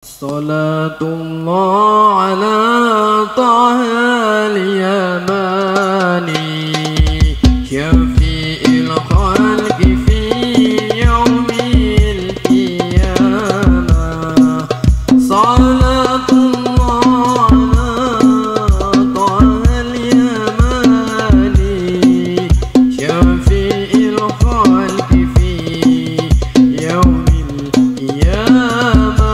صلاة الله على طه اليماني شفيع الخلق في يوم القيامة. صلاة الله على طه اليماني شفيع الخلق في يوم القيامة.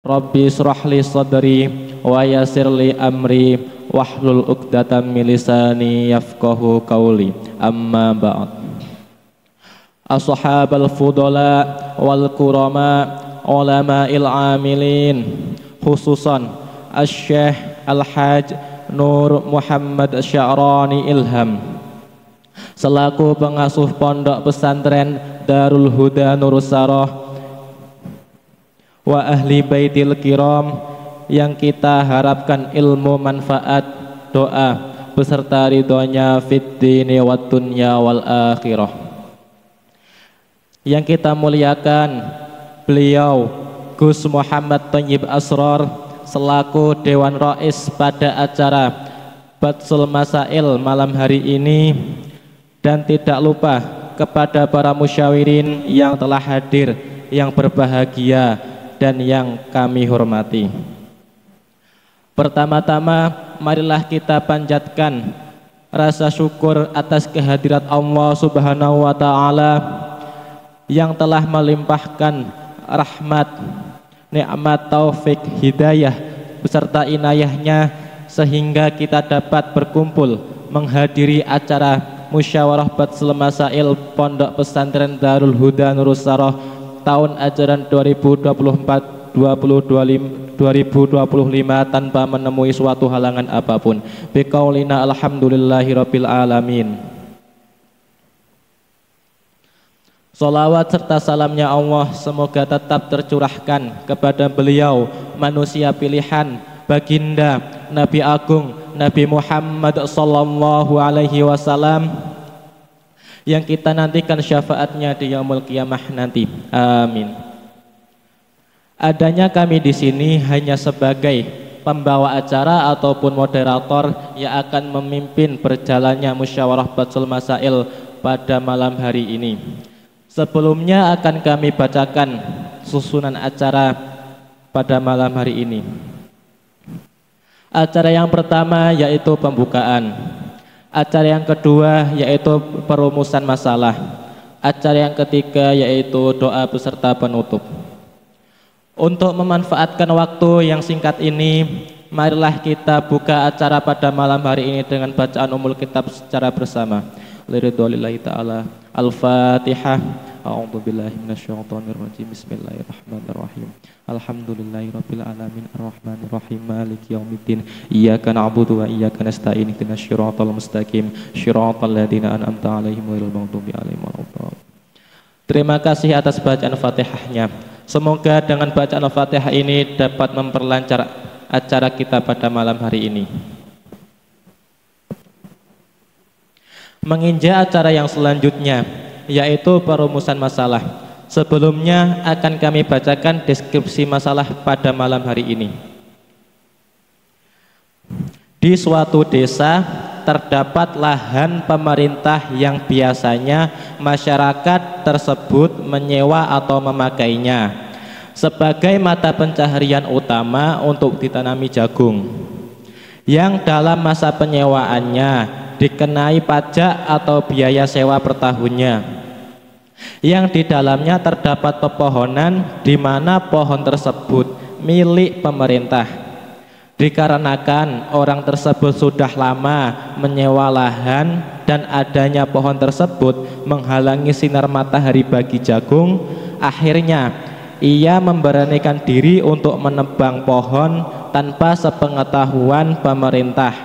Rabbi israh li sadri wa yassir li amri wahlul 'uqdatam min lisani yafqahu qawli. Amma ba'd. Ashabal fudala wal kurama ulama'il amilin, khususan Asy-Syaikh Al-Hajj Nur Muhammad Sya'rani Ilham selaku pengasuh pondok pesantren Darul Huda Nurussarah wa ahli baitil kiram yang kita harapkan ilmu manfaat, doa beserta ridhonya fid dini wad dunya wal akhirah. Yang kita muliakan beliau Gus Muhammad Thayyib Asrar selaku Dewan Rais pada acara Batsul Masail malam hari ini, dan tidak lupa kepada para musyawirin yang telah hadir, yang berbahagia dan yang kami hormati. Pertama-tama marilah kita panjatkan rasa syukur atas kehadirat Allah Subhanahu wa taala yang telah melimpahkan rahmat, nikmat, taufik, hidayah beserta inayahnya sehingga kita dapat berkumpul menghadiri acara musyawarah Batsul Masail Pondok Pesantren Darul Huda Nurussarah tahun ajaran 2024-2025 tanpa menemui suatu halangan apapun. Biqaulina alhamdulillahirabbil alamin. Salawat serta salamnya Allah semoga tetap tercurahkan kepada beliau, manusia pilihan, baginda Nabi Agung Nabi Muhammad sallallahu alaihi wasallam, yang kita nantikan syafaatnya di yaumul qiyamah nanti. Amin. Adanya kami di sini hanya sebagai pembawa acara ataupun moderator yang akan memimpin berjalannya musyawarah Batsul Masail pada malam hari ini. Sebelumnya akan kami bacakan susunan acara pada malam hari ini. Acara yang pertama yaitu pembukaan. Acara yang kedua yaitu perumusan masalah. Acara yang ketiga yaitu doa beserta penutup. Untuk memanfaatkan waktu yang singkat ini, marilah kita buka acara pada malam hari ini dengan bacaan umul kitab secara bersama. Liridwalillahi ta'ala. Al-Fatihah. A'udzubillahi minasyaitonirrajim. Bismillahirrahmanirrahim. Alhamdulillahirabbil alamin arrahmanirrahim maliki yaumiddin. Iyyaka na'budu wa iyyaka nasta'in. Ihdinas siratal mustaqim. Shiratal ladzina an'amta 'alaihim ghairil maghdubi 'alaihim waladdallin. Terima kasih atas bacaan Fatihahnya. Semoga dengan bacaan Al-Fatihah ini dapat memperlancar acara kita pada malam hari ini. Menginjak acara yang selanjutnya, yaitu perumusan masalah. Sebelumnya akan kami bacakan deskripsi masalah pada malam hari ini. Di suatu desa terdapat lahan pemerintah yang biasanya masyarakat tersebut menyewa atau memakainya sebagai mata pencaharian utama untuk ditanami jagung, yang dalam masa penyewaannya dikenai pajak atau biaya sewa per tahunnya, yang di dalamnya terdapat pepohonan di mana pohon tersebut milik pemerintah. Dikarenakan orang tersebut sudah lama menyewa lahan dan adanya pohon tersebut menghalangi sinar matahari bagi jagung, akhirnya ia memberanikan diri untuk menebang pohon tanpa sepengetahuan pemerintah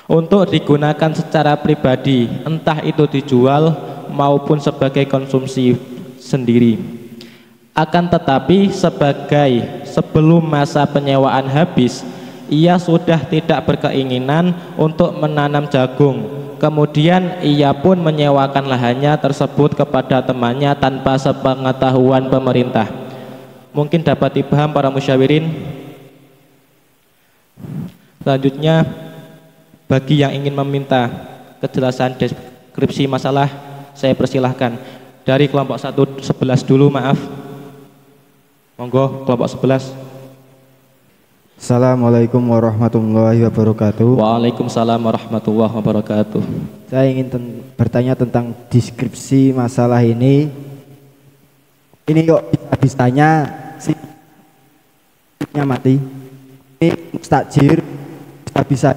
untuk digunakan secara pribadi, entah itu dijual maupun sebagai konsumsi sendiri. Akan tetapi sebelum masa penyewaan habis, ia sudah tidak berkeinginan untuk menanam jagung. Kemudian ia pun menyewakan lahannya tersebut kepada temannya tanpa sepengetahuan pemerintah. Mungkin dapat dipaham para musyawirin. Selanjutnya, bagi yang ingin meminta kejelasan deskripsi masalah, saya persilahkan. Dari kelompok 11 dulu, maaf. Monggo, kelompok 11. Assalamualaikum warahmatullahi wabarakatuh. Waalaikumsalam warahmatullahi wabarakatuh. Saya ingin bertanya tentang deskripsi masalah ini. Ini kok bisa-bisanya si mati. Ini mustajir bisa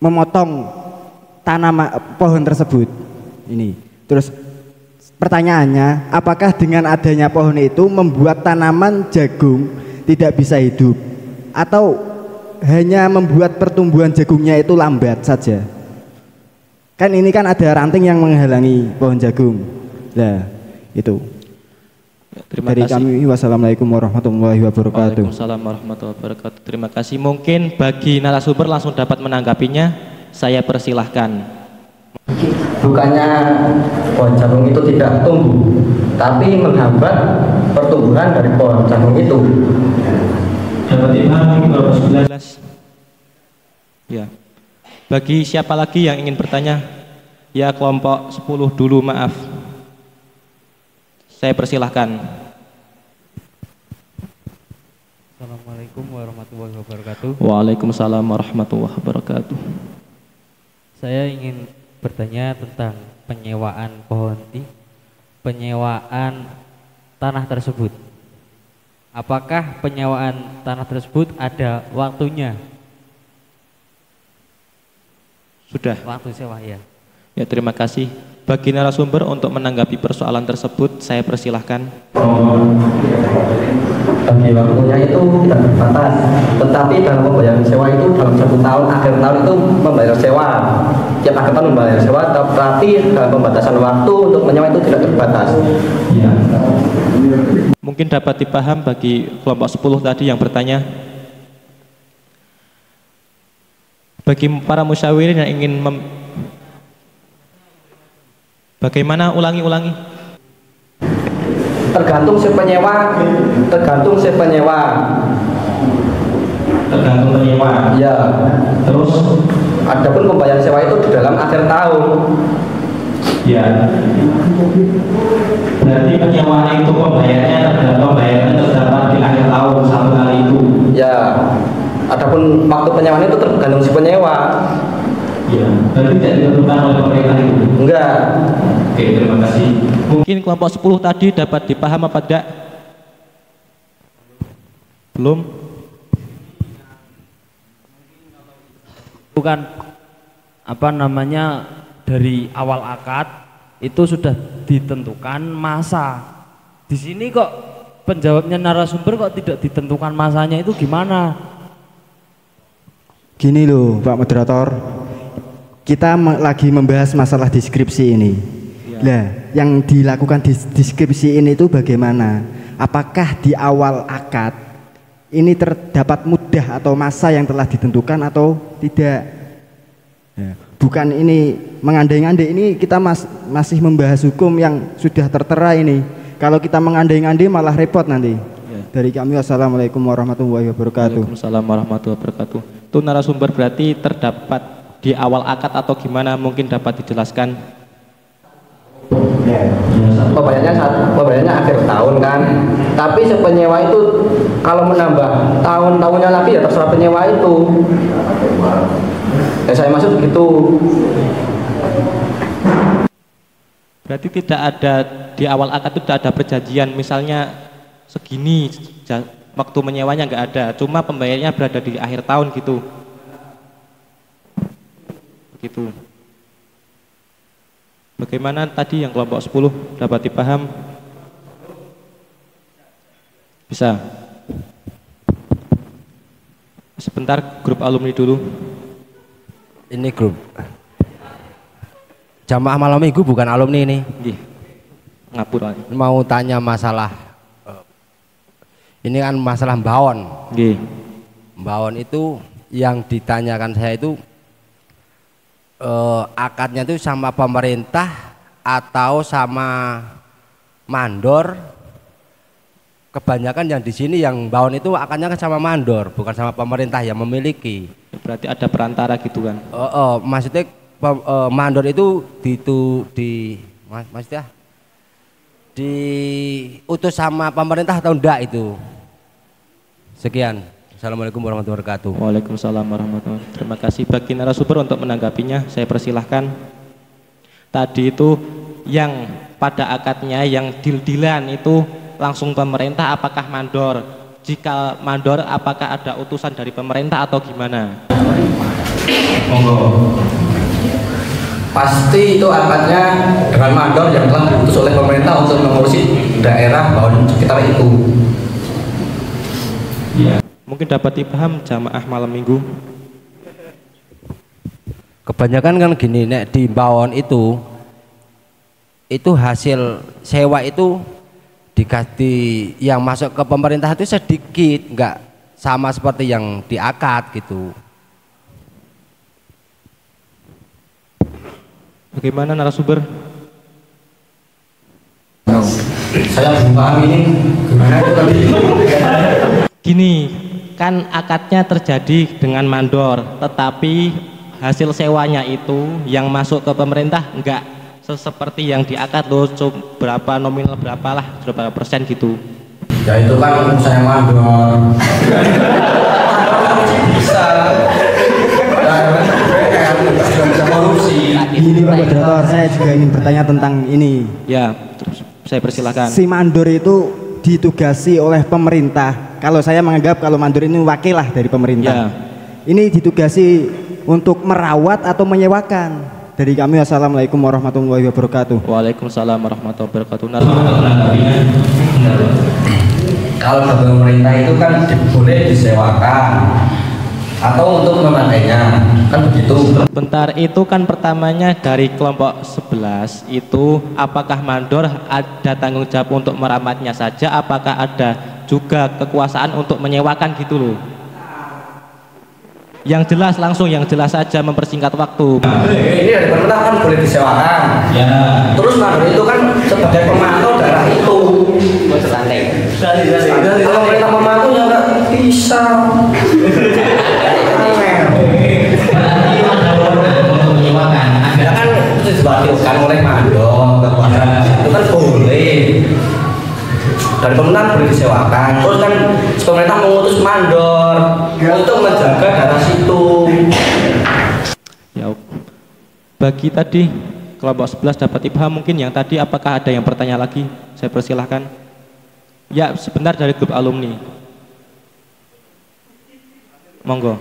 memotong pohon tersebut. Ini. Terus pertanyaannya, apakah dengan adanya pohon itu membuat tanaman jagung tidak bisa hidup atau hanya membuat pertumbuhan jagungnya itu lambat saja? Kan ini kan ada ranting yang menghalangi pohon jagung. Nah, itu. Terima Dari kasih. kami, wassalamualaikum warahmatullahi wabarakatuh. Waalaikumsalam warahmatullahi wabarakatuh. Terima kasih. Mungkin bagi narasumber langsung dapat menanggapinya. Saya persilahkan. Bukannya pohon jagung itu tidak tumbuh, tapi menghambat pertumbuhan dari pohon jagung itu. Dapat dipahami kelompok 11. Ya. Bagi siapa lagi yang ingin bertanya? Ya, kelompok 10 dulu, maaf. Saya persilahkan. Assalamualaikum warahmatullahi wabarakatuh. Waalaikumsalam warahmatullahi wabarakatuh. Saya ingin bertanya tentang penyewaan tanah tersebut. Apakah penyewaan tanah tersebut ada waktunya? Sudah. Waktu sewa, ya. Ya, terima kasih. Bagi narasumber untuk menanggapi persoalan tersebut, saya persilahkan. Bagi waktunya itu tidak terbatas, tetapi dalam pembayaran sewa itu dalam 1 tahun, akhir tahun itu membayar sewa, tiap akhir tahun membayar sewa, tapi dalam pembatasan waktu untuk menyewa itu tidak terbatas. Ya. Mungkin dapat dipaham bagi kelompok 10 tadi yang bertanya. Bagi para musyawirin yang ingin bagaimana, ulangi. Tergantung si penyewa. Tergantung penyewa. Ya. Terus adapun pembayaran sewa itu di dalam akhir tahun. ya. Berarti penyewaan itu pembayarannya terdapat di akhir tahun 1 kali itu. Ya. Adapun waktu penyewaan itu tergantung si penyewa. Ya. Berarti tidak ditentukan oleh pemerintah itu. Enggak. Oke, terima kasih. Mungkin kelompok 10 tadi dapat dipaham apa tidak? Belum? Bukan dari awal akad itu sudah ditentukan masa. Di sini kok penjawabnya narasumber kok tidak ditentukan masanya, itu gimana? Gini loh Pak Moderator, lagi membahas masalah deskripsi ini. Nah, yang dilakukan di deskripsi ini itu bagaimana? Apakah di awal akad ini terdapat muddah atau masa yang telah ditentukan atau tidak? Ya, bukan ini mengandai-andai, ini kita masih membahas hukum yang sudah tertera ini. Kalau kita mengandai-andai malah repot nanti. Ya. Dari kami, wassalamualaikum warahmatullahi wabarakatuh. Waalaikumsalam warahmatullahi wabarakatuh. Itu narasumber berarti terdapat di awal akad atau gimana, mungkin dapat dijelaskan? Pembayarannya akhir tahun kan, tapi si penyewa itu kalau menambah tahun-tahunnya lagi ya terserah penyewa itu. Ya saya maksud begitu. Berarti tidak ada di awal akad itu tidak ada perjanjian, misalnya segini waktu menyewanya nggak ada, cuma pembayarannya berada di akhir tahun gitu. Begitu. Bagaimana tadi yang kelompok 10 dapat dipaham? Bisa. Sebentar, grup alumni dulu. Ini grup jamaah malam minggu, bukan alumni ini. Ngapura. Mau tanya masalah ini kan masalah mbawon. Mbawon itu yang ditanyakan saya itu akadnya itu sama pemerintah atau sama mandor. Kebanyakan yang di sini yang mbawon itu akadnya kan sama mandor, bukan sama pemerintah yang memiliki. Berarti ada perantara gitu kan? Maksudnya mandor itu maksudnya diutus sama pemerintah atau enggak itu? Sekian. Assalamualaikum warahmatullahi wabarakatuh. Waalaikumsalam warahmatullahi wabarakatuh. Terima kasih bagi narasumber untuk menanggapinya. Saya persilahkan. Tadi itu yang pada akadnya yang deal-dealan itu langsung pemerintah apakah mandor? Jika mandor apakah ada utusan dari pemerintah atau gimana? Monggo. Pasti itu akadnya dengan mandor yang telah diutus oleh pemerintah untuk mengurusi daerah bawah sekitar itu. Ya. Mungkin dapat dipaham jamaah malam minggu. Kebanyakan kan gini, nek di mbawon itu hasil sewa itu dikasih yang masuk ke pemerintah itu sedikit, enggak sama seperti yang di akad gitu. Bagaimana narasumber? Saya belum paham ini gimana itu tadi. Gini, kan akadnya terjadi dengan mandor, tetapi hasil sewanya itu yang masuk ke pemerintah enggak seperti yang di akad loh, berapa nominal berapa lah, berapa persen gitu. Ya itu kan saya mandor. Bisa. Bisa korupsi. Ini Pak Moderator, saya juga ingin bertanya tentang ini. Ya, terus saya persilahkan. Si mandor itu ditugasi oleh pemerintah. Kalau saya menganggap kalau mandor ini wakil lah dari pemerintah. Ya. Ini ditugasi untuk merawat atau menyewakan. Dari kami, wassalamualaikum warahmatullahi wabarakatuh. Waalaikumsalam warahmatullahi wabarakatuh. Kalau dari pemerintah itu kan boleh disewakan atau untuk memakainya, kan begitu. Bentar, itu kan pertamanya dari kelompok 11 itu apakah mandor ada tanggung jawab untuk merawatnya saja, apakah ada juga kekuasaan untuk menyewakan gitu loh. Yang jelas langsung, yang jelas saja mempersingkat waktu. Ini dari pemerintah kan boleh disewakan. Ya. Terus mandor itu kan sebagai pemantau daerah itu. Santai. Kalau pemerintah memantau ya nggak bisa. Ya kan itu diwakilkan oleh mandor, kekuasaan itu kan boleh. Dari pemerintah boleh disewakan. Terus kan pemerintah mengutus mandor untuk menjaga daerah situ. Ya, bagi tadi kelompok 11 dapat ibham, mungkin yang tadi apakah ada yang bertanya lagi? Saya persilahkan. Ya, sebentar dari grup alumni. Monggo.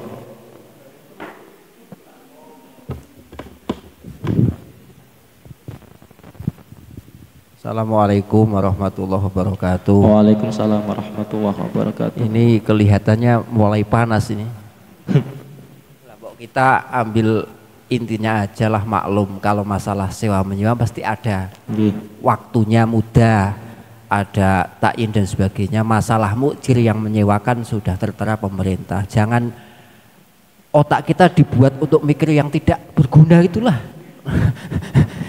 Assalamualaikum warahmatullahi wabarakatuh. Waalaikumsalam warahmatullahi wabarakatuh. Ini kelihatannya mulai panas ini. Kita ambil intinya aja lah, maklum kalau masalah sewa menyewa pasti ada Nggih. waktunya mudah, ada takyin dan sebagainya. Masalah mukjir yang menyewakan sudah tertera pemerintah. Jangan otak kita dibuat untuk mikir yang tidak berguna itulah.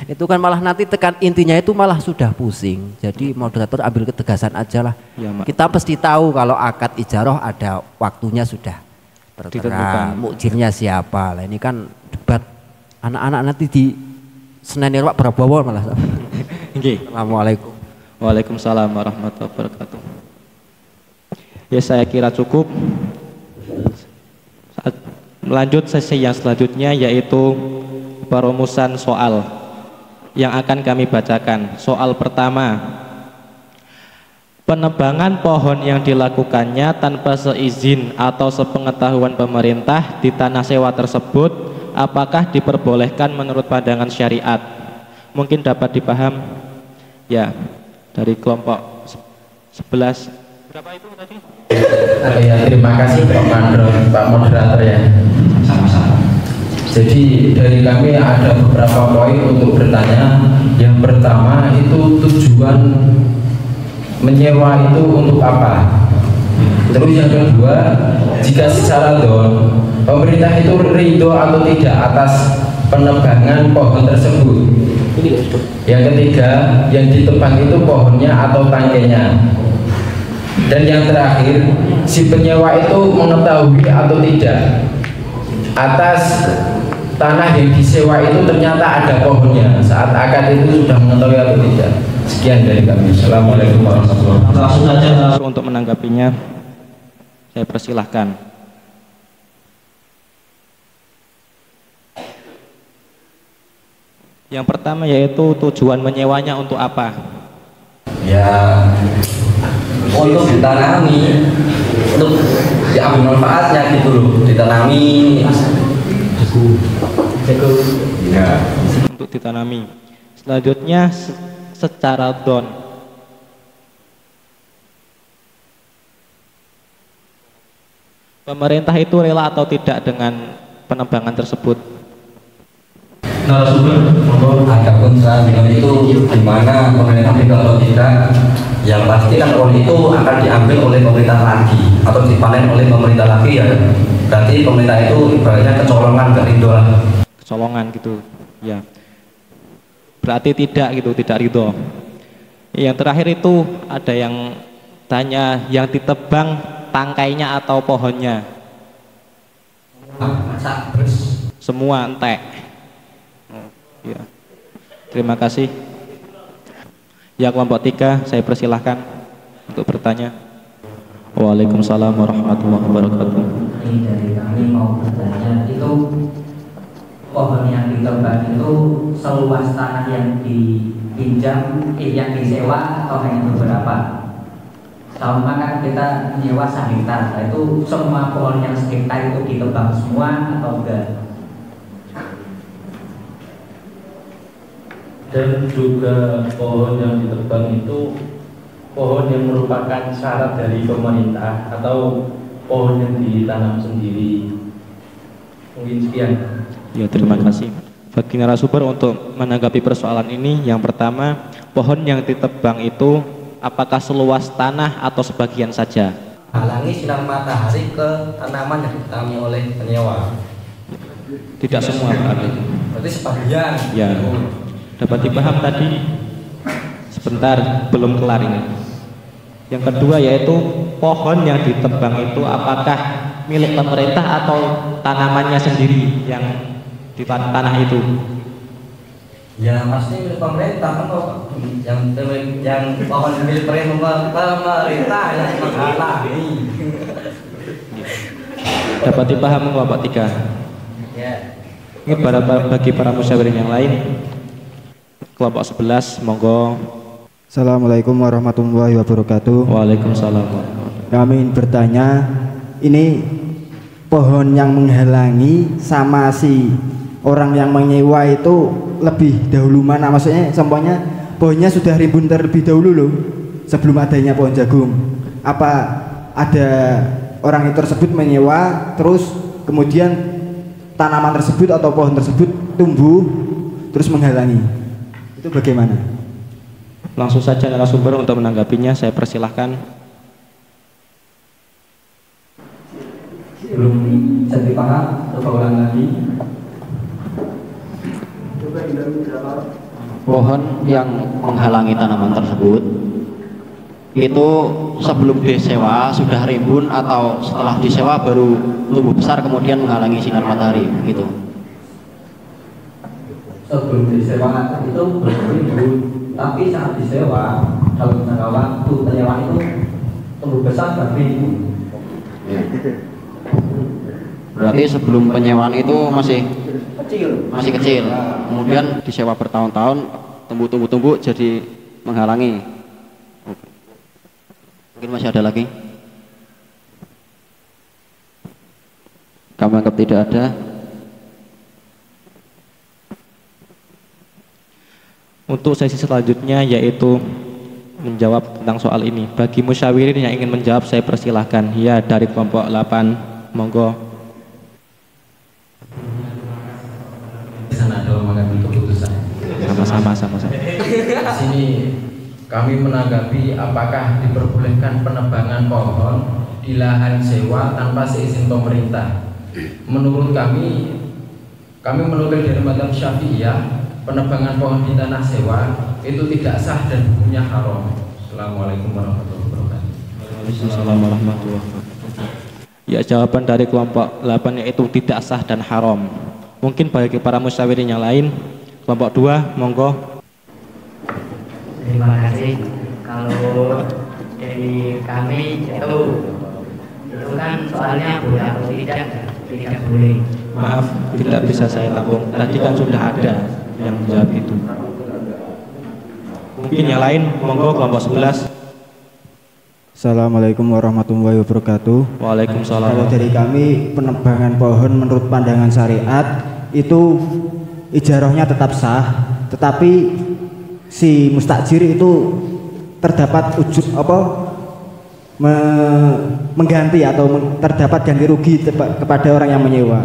Itu kan malah nanti tekan intinya itu malah sudah pusing. Jadi moderator ambil ketegasan aja lah. Ya, Mak. Kita pasti tahu kalau akad ijaroh ada waktunya sudah tertera, Ditentukan. mukjirnya siapa. Lah ini kan debat anak-anak nanti di Senen Irwak berbawa malah. Nggih. Assalamualaikum. Waalaikumsalam warahmatullahi wabarakatuh. Ya, saya kira cukup. Melanjut sesi yang selanjutnya yaitu perumusan soal yang akan kami bacakan. Soal pertama, penebangan pohon yang dilakukannya tanpa seizin atau sepengetahuan pemerintah di tanah sewa tersebut apakah diperbolehkan menurut pandangan syariat? Mungkin dapat dipaham ya dari kelompok 11. Berapa itu tadi? Ya, terima kasih Pak Moderator ya. Sama-sama. Jadi dari kami ada beberapa poin untuk bertanya. Yang pertama itu tujuan menyewa itu untuk apa? Terus yang kedua, jika secara don pemerintah itu ridho atau tidak atas penebangan pohon tersebut. Yang ketiga, yang ditebang itu pohonnya atau tangkainya. Dan yang terakhir, si penyewa itu mengetahui atau tidak atas tanah yang disewa itu ternyata ada pohonnya saat akad itu sudah mengetahui atau tidak. Sekian dari kami. Assalamualaikum warahmatullahi wabarakatuh. Langsung saja untuk menanggapinya saya persilahkan. Yang pertama yaitu tujuan menyewanya untuk apa? Ya untuk ditanami, untuk diambil manfaatnya gitu loh, ditanami ya. Untuk ditanami. Selanjutnya secara don. Pemerintah itu rela atau tidak dengan penebangan tersebut? Adapun selanjutnya itu gimana pemerintah juga atau tidak, yang pasti kan pohon itu akan diambil oleh pemerintah lagi atau dipanen oleh pemerintah lagi ya, berarti pemerintah itu ibaratnya kecolongan, gak ridho lah. Kecolongan gitu ya, berarti tidak gitu, tidak ridho. Yang terakhir itu ada yang tanya yang ditebang tangkainya atau pohonnya? Semua entek. Ya. Terima kasih. Ya, kelompok 3 saya persilahkan untuk bertanya. Waalaikumsalam warahmatullahi wabarakatuh. Ini dari kami mau bertanya, itu pohon yang ditebang itu seluas tanah yang dipinjam, yang disewa atau hanya beberapa? Tahun kan kita menyewa 1 hektar, nah itu semua pohon yang sekitar itu ditebang semua atau enggak? Dan juga pohon yang ditebang itu pohon yang merupakan syarat dari pemerintah atau pohon yang ditanam sendiri. Mungkin sekian. Ya, terima kasih. Bagi narasumber untuk menanggapi persoalan ini, yang pertama, pohon yang ditebang itu apakah seluas tanah atau sebagian saja? Halangi sinar matahari ke tanaman yang ditanami oleh penyewa. Tidak semua berarti. Berarti sebagian. Ya. Dapat dipaham tadi? Sebentar, belum kelar ini. Yang kedua yaitu pohon yang ditebang itu apakah milik pemerintah atau tanamannya sendiri yang di tanah itu? Ya pasti milik pemerintah kan kok, yang pohon milik pemerintah yang menghalang. Dapat dipaham kelompok 3? Ya. Ini bagi para musyawirin yang lain. Kelompok 11, monggo. Assalamualaikum warahmatullahi wabarakatuh. Waalaikumsalam. Kami ingin bertanya, ini pohon yang menghalangi sama si orang yang menyewa itu lebih dahulu mana? Maksudnya contohnya pohonnya sudah rimbun terlebih dahulu loh, sebelum adanya pohon jagung. Apa ada orang itu tersebut menyewa terus kemudian tanaman tersebut atau pohon tersebut tumbuh terus menghalangi. Itu bagaimana? Langsung saja narasumber untuk menanggapinya, saya persilahkan. Belum bisa dipaham, coba ulang lagi. Pohon yang menghalangi tanaman tersebut itu sebelum disewa sudah rimbun atau setelah disewa baru tumbuh besar kemudian menghalangi sinar matahari gitu. Sebelum disewa itu rimbun, tapi saat disewa dalam jangka waktu penyewa itu tumbuh besar rimbun. Ya. Berarti sebelum penyewaan itu masih kecil. Kemudian disewa bertahun-tahun tumbuh jadi menghalangi. Mungkin masih ada lagi? Kamu anggap tidak ada? Untuk sesi selanjutnya yaitu menjawab tentang soal ini. Bagi musyawirin yang ingin menjawab, saya persilahkan. Ya, dari kelompok 8, monggo. Sana dalam mengambil keputusan. Sama-sama. Di sini kami menanggapi apakah diperbolehkan penebangan pohon di lahan sewa tanpa seizin pemerintah. Menurut kami menukil dari mazhab Syafi'iyah, penebangan pohon di tanah sewa itu tidak sah dan hukumnya haram. Assalamualaikum warahmatullahi wabarakatuh. Waalaikumsalam warahmatullahi wabarakatuh. Ya, jawaban dari kelompok 8 yaitu tidak sah dan haram. Mungkin bagi para musyawirin yang lain, kelompok 2, monggo. Terima kasih. Kalau dari kami itu kan soalnya boleh atau tidak boleh. Maaf, tidak bisa saya tampung. Tadi kan sudah ada yang menjawab itu. Mungkin yang lain, monggo kelompok 11. Assalamualaikum warahmatullahi wabarakatuh. Waalaikumsalam. Kalau dari kami, penebangan pohon menurut pandangan syariat itu ijarahnya tetap sah, tetapi si mustajir itu terdapat mengganti atau terdapat ganti rugi kepada orang yang menyewa,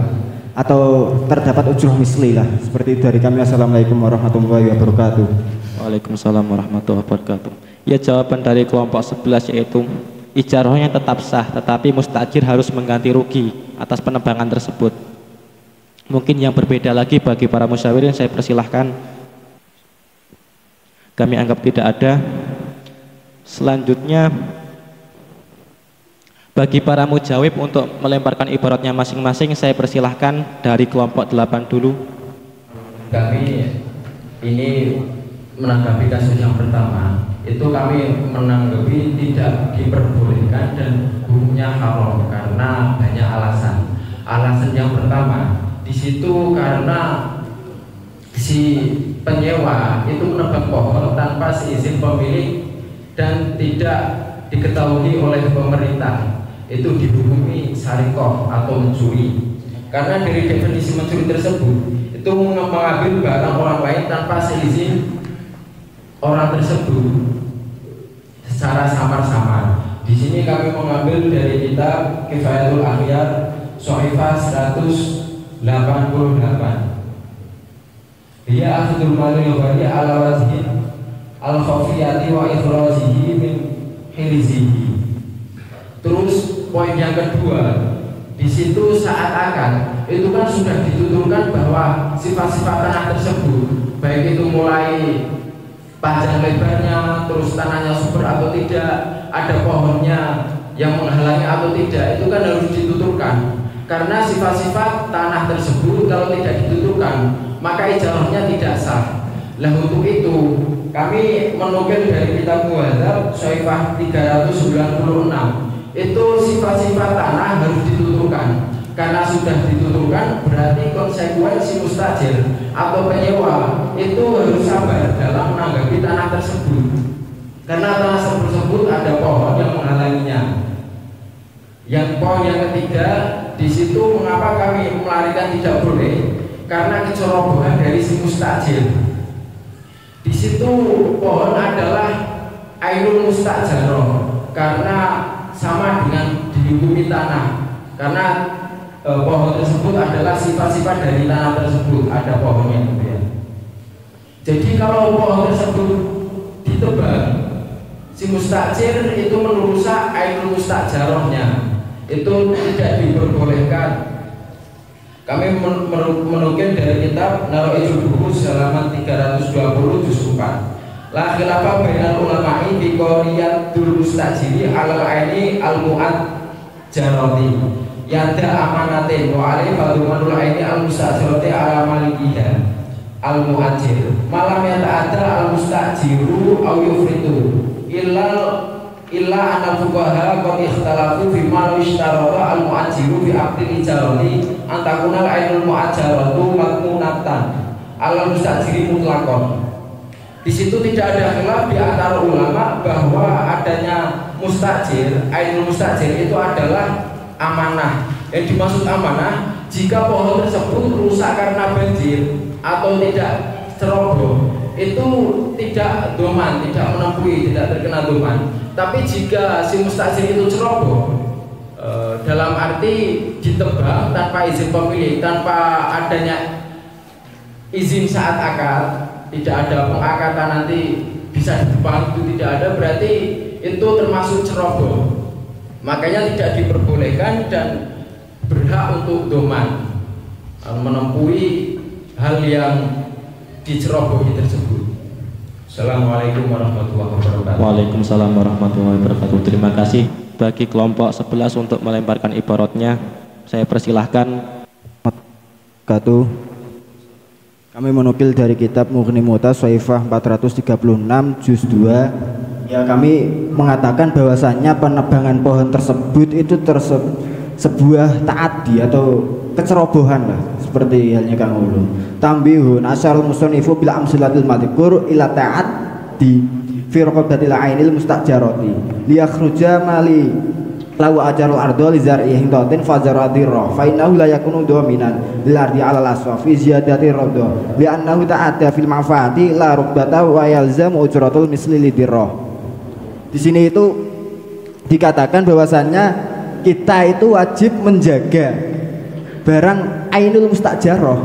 atau terdapat ujroh misli lah. Seperti itu dari kami. Assalamualaikum warahmatullahi wabarakatuh. Waalaikumsalam warahmatullahi wabarakatuh. Ya, jawaban dari kelompok 11 yaitu ijarahnya tetap sah, tetapi mustajir harus mengganti rugi atas penebangan tersebut. Mungkin yang berbeda lagi bagi para musyawirin, saya persilahkan. Kami anggap tidak ada. Selanjutnya bagi para mujawib untuk melemparkan ibaratnya masing-masing, saya persilahkan dari kelompok 8 dulu. Kami ini menanggapi kasus yang pertama, itu kami menanggapi tidak diperbolehkan dan hukumnya haram karena banyak alasan. Alasan yang pertama, di situ karena si penyewa itu menebang pohon tanpa seizin pemilik dan tidak diketahui oleh pemerintah, itu dihukumi sarikoh atau mencuri. Karena dari definisi mencuri tersebut itu mengambil barang orang lain tanpa seizin orang tersebut secara samar-samar. Di sini kami mengambil dari kitab Kifayatul Akhyar Sohifah 188. Dia akhdul mali wali ala wajhin al-khafiyati wa ikhrajihi min hirizihi. Terus poin yang kedua, di situ seakan-akan itu kan sudah dituturkan bahwa sifat-sifat tanah tersebut, baik itu mulai panjang lebarnya, terus tanahnya subur atau tidak, ada pohonnya yang menghalangi atau tidak, itu kan harus dituturkan. Karena sifat-sifat tanah tersebut kalau tidak dituturkan, maka ijarahnya tidak sah. Lah untuk itu kami menukil dari kitab Muhadzab Sohifah 396, itu sifat-sifat tanah harus dituturkan. Karena sudah dituturkan, berarti konsekuensi mustajir atau penyewa itu harus sabar dalam menanggapi tanah tersebut. Karena tanah tersebut ada pohon yang menghalanginya. Yang poin yang ketiga, di situ mengapa kami melarikan tidak boleh? Karena kecerobohan dari si mustajir. Di situ pohon adalah ainul mustajaroh, karena sama dengan dihukumi tanah. Karena pohon tersebut adalah sifat-sifat dari tanah tersebut, ada pohonnya gitu ya. Jadi kalau pohon tersebut ditebang, si mustajir itu merusak ainul mustajarohnya, itu tidak diperbolehkan. Kami menukil dari kitab Naroijul Buhus halaman 320 juz 4. La khilafa bainal ulama'i bi qoriyatul mustajiri alal aini al mu'ajjarati yada amanatin wa alai fadhumanul aini al mustajirati ala malikiha al mu'ajjir malam yata'adda al mustajiru au yufritu illa anal fuqaha qad ikhtalafu fi ma ishtarata al mu'ajjiru fi aqdil ijarati antakuna al ainul mu'ajjaratu matmunatan al mustajiri mutlaqan. Di situ tidak ada khilaf di antara ulama bahwa adanya mustajir, ainul mustajir itu adalah amanah. Yang dimaksud amanah jika pohon tersebut rusak karena banjir atau tidak ceroboh, itu tidak doman, tidak menempuhi, tidak terkena doman. Tapi jika si mustajir itu ceroboh, dalam arti ditebang tanpa izin pemilik, tanpa adanya izin saat akad, tidak ada pengakatan nanti bisa ditebang, itu tidak ada, berarti itu termasuk ceroboh. Makanya tidak diperbolehkan dan berhak untuk doman menempuhi hal yang dicerobohi tersebut. Assalamualaikum warahmatullahi wabarakatuh. Waalaikumsalam warahmatullahi wabarakatuh. Terima kasih bagi kelompok 11 untuk melemparkan ibaratnya. Saya persilahkan. Kami menukil dari kitab Mughni Mu'taz Soifah 436 juz 2. Ya, kami mengatakan bahwasannya penebangan pohon tersebut itu sebuah ta'addi atau kecerobohan lah, seperti halnya Kang Ulu. Tambihun asyarul musanifu bila amsilatil madhkur ila ta'addi fi raqabatil ainil mustajarati liyakhruja mali law ajarul ardo li zar'i hindatin fajaradirra fa innahu la yakunu dominan lil ardi ala al-aswa fi ziyadati radha li annahu ta'adda fil manfaati la rukbata wa yalzamu ujratul misli lidirra. Di sini itu dikatakan bahwasannya kita itu wajib menjaga barang ainul mustajarah,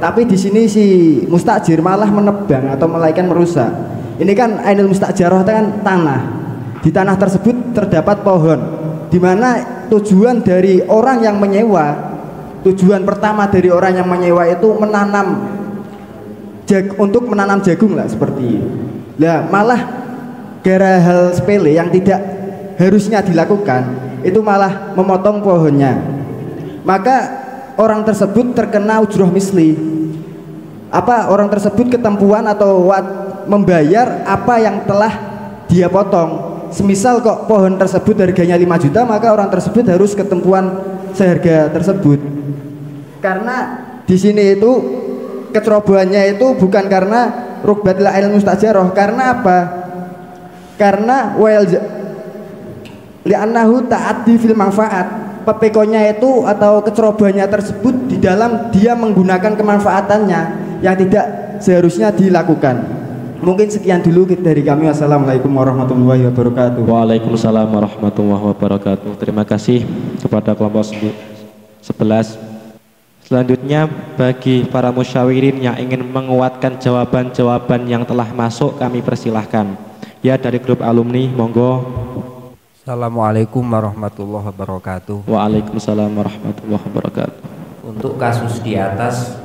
tapi di sini si mustajir malah menebang atau melainkan merusak. Ini kan ainul mustajarah itu kan tanah. Di tanah tersebut terdapat pohon, di mana tujuan dari orang yang menyewa, tujuan pertama dari orang yang menyewa itu menanam untuk menanam jagung lah, seperti itu. Lah malah gara hal sepele yang tidak harusnya dilakukan itu malah memotong pohonnya, maka orang tersebut terkena ujroh misli. Orang tersebut ketempuan atau membayar apa yang telah dia potong. Semisal kok pohon tersebut harganya 5 juta, maka orang tersebut harus ketempuan seharga tersebut. Karena di sini itu kecerobohannya itu bukan karena rukbatil ainul mustajarah. Karena apa? Karena li'annahu ta'addi fil manfaat. Pepekonya itu atau kecerobohannya tersebut di dalam dia menggunakan kemanfaatannya yang tidak seharusnya dilakukan. Mungkin sekian dulu dari kami. Assalamualaikum warahmatullahi wabarakatuh. Waalaikumsalam warahmatullahi wabarakatuh. Terima kasih kepada kelompok 11. Selanjutnya bagi para musyawirin yang ingin menguatkan jawaban-jawaban yang telah masuk, kami persilahkan. Ya, dari grup alumni, monggo. Assalamualaikum warahmatullahi wabarakatuh. Waalaikumsalam warahmatullahi wabarakatuh. Untuk kasus di atas,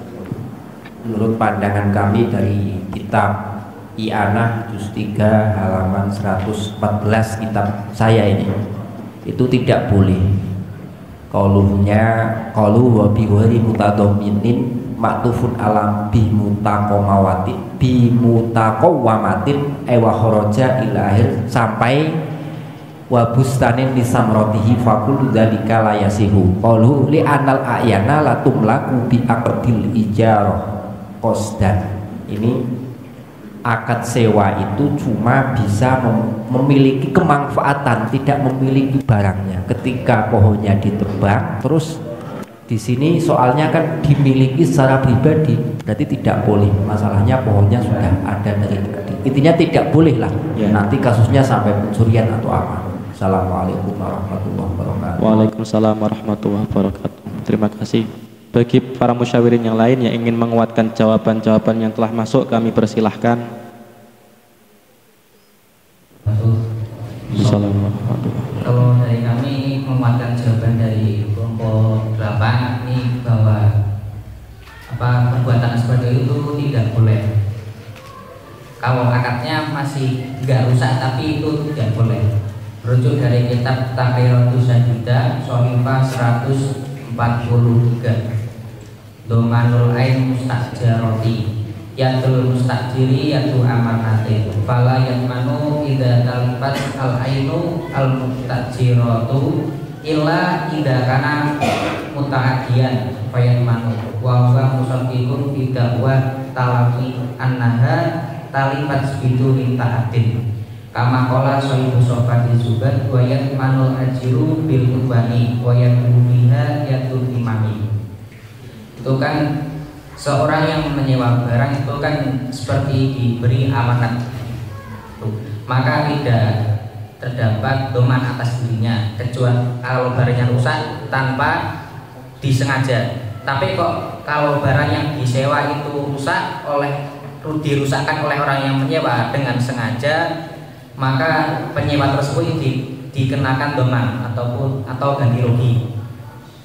menurut pandangan kami dari kitab I'anah juz 3 halaman 114 kitab saya ini, itu tidak boleh. Qalu wa biwari mutadhamminin maktufun alam bi mutaqawamatin wa kharaja ila akhir sampai wa bustanin li samratihi faqul dzalika la yasihu qalu li anal ayana la tumlaku bi aqdil ijarah qasdan. Ini akad sewa itu cuma bisa memiliki kemanfaatan, tidak memiliki barangnya. Ketika pohonnya ditebang, terus di sini soalnya kan dimiliki secara pribadi, berarti tidak boleh. Masalahnya pohonnya sudah ada dari tadi. Intinya tidak boleh lah. Ya. Nanti kasusnya sampai pencurian atau apa. Assalamualaikum warahmatullahi wabarakatuh. Waalaikumsalam warahmatullahi wabarakatuh. terima kasih. Bagi para musyawirin yang lain yang ingin menguatkan jawaban-jawaban yang telah masuk, kami persilahkan. Assalamualaikum. Kalau dari kami menguatkan jawaban dari kelompok 8 ini bahwa perbuatan seperti itu tidak boleh. Kalau akadnya masih nggak rusak tapi itu tidak boleh. Rujuk dari kitab Taqiratus Sajida Sohifa 143 Domanul Ain Mustajjaroti Yadul Mustajjiri Yadu Amanati Fala Yadmanu Ida Talibat Al-Ainu Al-Mustajjiratu Illa Ida Kana Muta'adiyan Fayadmanu Wa huwa musabikun Bidakwa Talaki Annaha Talibat Biduri Ta'adin Kama kola sohibu sohbati zubat Wayat manul ajiru bil kubani Wayat bumiha yatu imami. Itu kan seorang yang menyewa barang itu kan seperti diberi amanat. Maka tidak terdapat doman atas dirinya kecuali kalau barangnya rusak tanpa disengaja. Tapi kok kalau barang yang disewa itu rusak dirusakkan oleh orang yang menyewa dengan sengaja, maka penyewa tersebut dikenakan doman atau ganti rugi.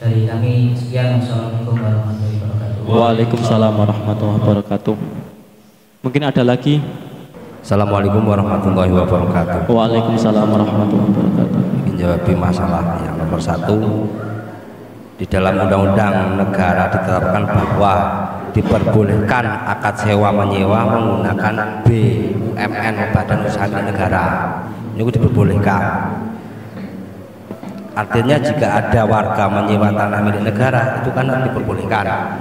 Dari kami sekian. Assalamualaikum warahmatullahi wabarakatuh. Waalaikumsalam warahmatullahi wabarakatuh. Mungkin ada lagi? Assalamualaikum warahmatullahi wabarakatuh. Waalaikumsalam warahmatullahi wabarakatuh. Ingin jawab masalah yang nomor 1. Di dalam undang-undang negara ditetapkan bahwa diperbolehkan akad sewa menyewa menggunakan BUMN, Badan Usaha Milik Negara. Ini diperbolehkan. Artinya jika ada warga menyewa tanah milik negara itu kan diperbolehkan.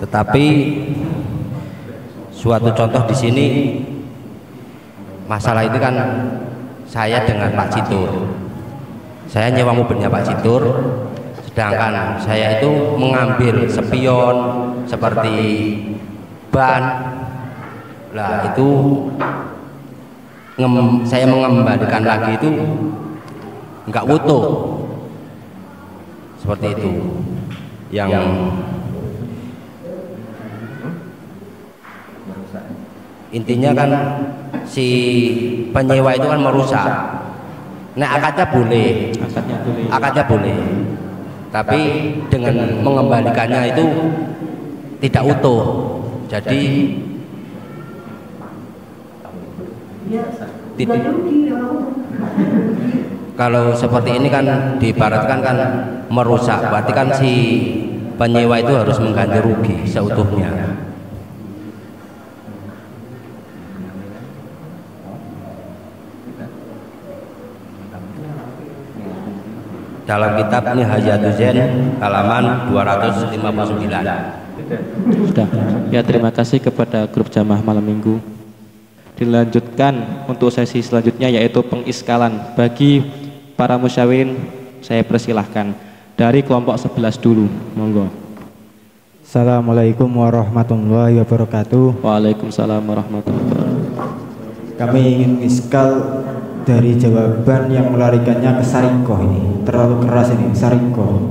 Tetapi suatu contoh di sini masalah itu kan saya dengan Pak Citur. Saya nyewa mobilnya Pak Citur, sedangkan saya itu mengambil spion seperti ban. Lah itu saya mengembalikan lagi itu enggak utuh. Seperti itu. Yang intinya kan si penyewa itu kan merusak. Nah, akadnya boleh. Akadnya boleh. Tapi dengan mengembalikannya itu tidak utuh. Jadi kalau seperti ini kan diibaratkan kan merusak, berarti kan si penyewa itu harus mengganti rugi seutuhnya. Dalam kitab Nihayatul Zain halaman 259. Sudah. Ya, terima kasih kepada grup jamaah malam minggu. Dilanjutkan untuk sesi selanjutnya yaitu pengiskalan. Bagi para musyawirin saya persilahkan dari kelompok 11 dulu, monggo. Assalamualaikum warahmatullahi wabarakatuh. Waalaikumsalam warahmatullahi wabarakatuh. Kami ingin iskal dari jawaban yang melarikannya ke sarikoh ini, terlalu keras ini sarikoh.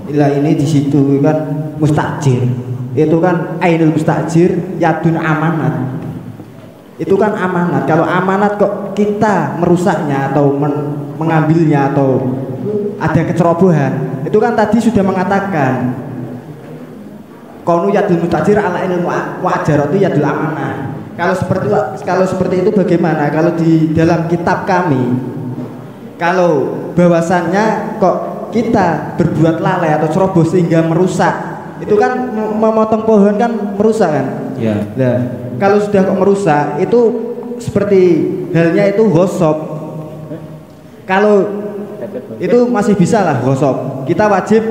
Ilah ini di situ kan mustajir, itu kan ainul mustajir yadun amanat. Itu kan amanat. Kalau amanat kok kita merusaknya atau mengambilnya atau ada kecerobohan, itu kan tadi sudah mengatakan Qanu yadul mustajir ala ainul mu'ajarati yadul amanah. Kalau seperti itu bagaimana? Kalau di dalam kitab kami, kalau bahwasannya kok kita berbuat lalai atau ceroboh sehingga merusak, itu kan memotong pohon kan merusak kan? Ya. Nah, kalau sudah kok merusak itu seperti halnya itu gosop. Kalau itu masih bisa lah gosop. Kita wajib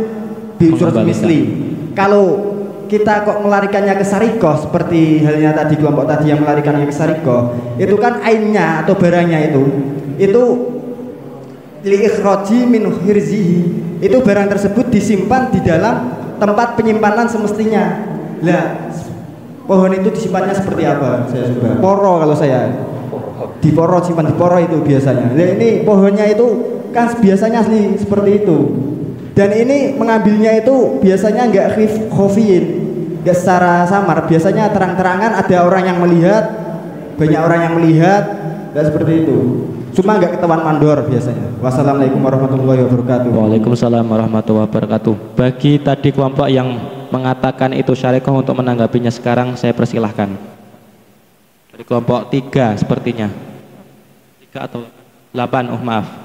biusurat misli. Kalau kita kok melarikannya ke sarikoh seperti halnya tadi kelompok tadi yang melarikannya ke sarikoh, itu kan ainnya atau barangnya itu liikhraji min hirzihi, itu barang tersebut disimpan di dalam tempat penyimpanan semestinya. Lah pohon itu disimpannya seperti apa? Saya coba poro, kalau saya di poro, simpan di poro itu biasanya. Nah, ini pohonnya itu kan biasanya asli seperti itu. Dan ini mengambilnya itu biasanya nggak khofiin, nggak secara samar. Biasanya terang-terangan, ada orang yang melihat, banyak orang yang melihat, nggak seperti itu. Cuma nggak ketahuan mandor biasanya. Wassalamualaikum warahmatullahi wabarakatuh. Waalaikumsalam warahmatullahi wabarakatuh. Bagi tadi kelompok yang mengatakan itu syarikoh untuk menanggapinya sekarang, saya persilahkan. Dari kelompok 3 sepertinya. 3 atau 8, maaf.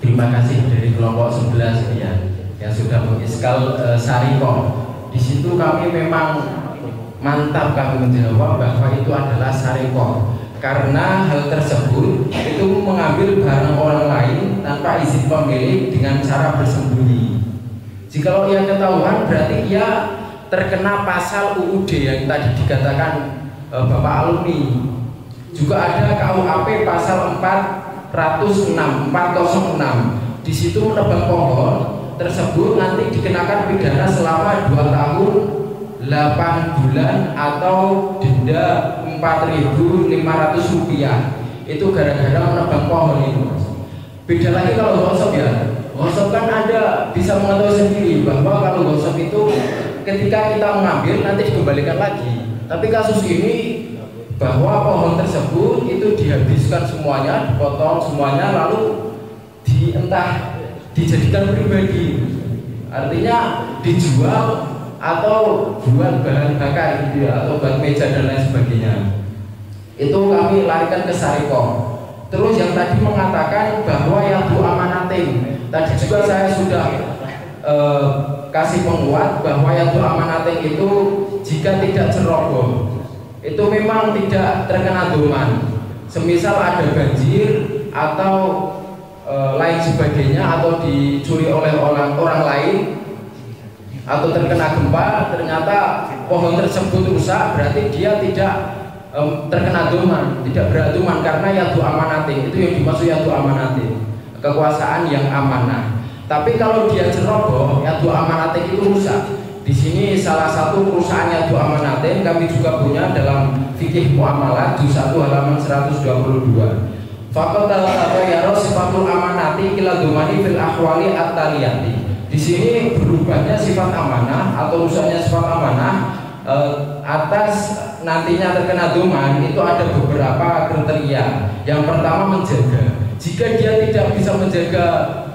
Terima kasih dari kelompok 11 ini ya, yang sudah mengiskal syarikoh. Di situ kami memang mantap kami menjawab bahwa itu adalah syarikoh, karena hal tersebut itu mengambil barang orang lain tanpa izin pemilik dengan cara bersembunyi. Jikalau ia ketahuan berarti ia terkena pasal UUD yang tadi dikatakan Bapak alumni. Juga ada KUHP pasal 406. Di situ menebang pohon tersebut nanti dikenakan pidana selama 2 tahun 8 bulan atau denda Rp4.500. Itu gara-gara menebang pohon itu. Beda lagi kalau gosok ya. Gosok kan Anda bisa mengetahui sendiri bahwa kalau gosok itu ketika kita mengambil nanti dikembalikan lagi. Tapi kasus ini bahwa pohon tersebut itu dihabiskan semuanya, dipotong semuanya, lalu entah dijadikan pribadi, artinya dijual atau buat bahan bakar gitu ya, atau buat meja dan lain sebagainya. Itu kami larikan ke syarikoh. Terus yang tadi mengatakan bahwa yang amanatin, tadi juga saya sudah kasih penguat bahwa yang amanatin itu jika tidak ceroboh itu memang tidak terkena doman. Semisal ada banjir atau lain sebagainya, atau dicuri oleh orang lain, atau terkena gempa, ternyata pohon tersebut rusak, berarti dia tidak terkena doman, tidak berat doman, karena yadu amanatin, itu yang dimaksud yadu amanatin, kekuasaan yang amanah. Tapi kalau dia ceroboh, yadu amanatin itu rusak. Di sini salah satu perusahaan yadu amanatin kami juga punya dalam fikih muamalat juz 1 halaman 122. Fakotal ya sifatul amanati ila domani fil ahwali at-taliyati. Di sini berubahnya sifat amanah atau rusaknya sifat amanah atas nantinya terkena doman itu ada beberapa kriteria. Yang pertama menjaga. Jika dia tidak bisa menjaga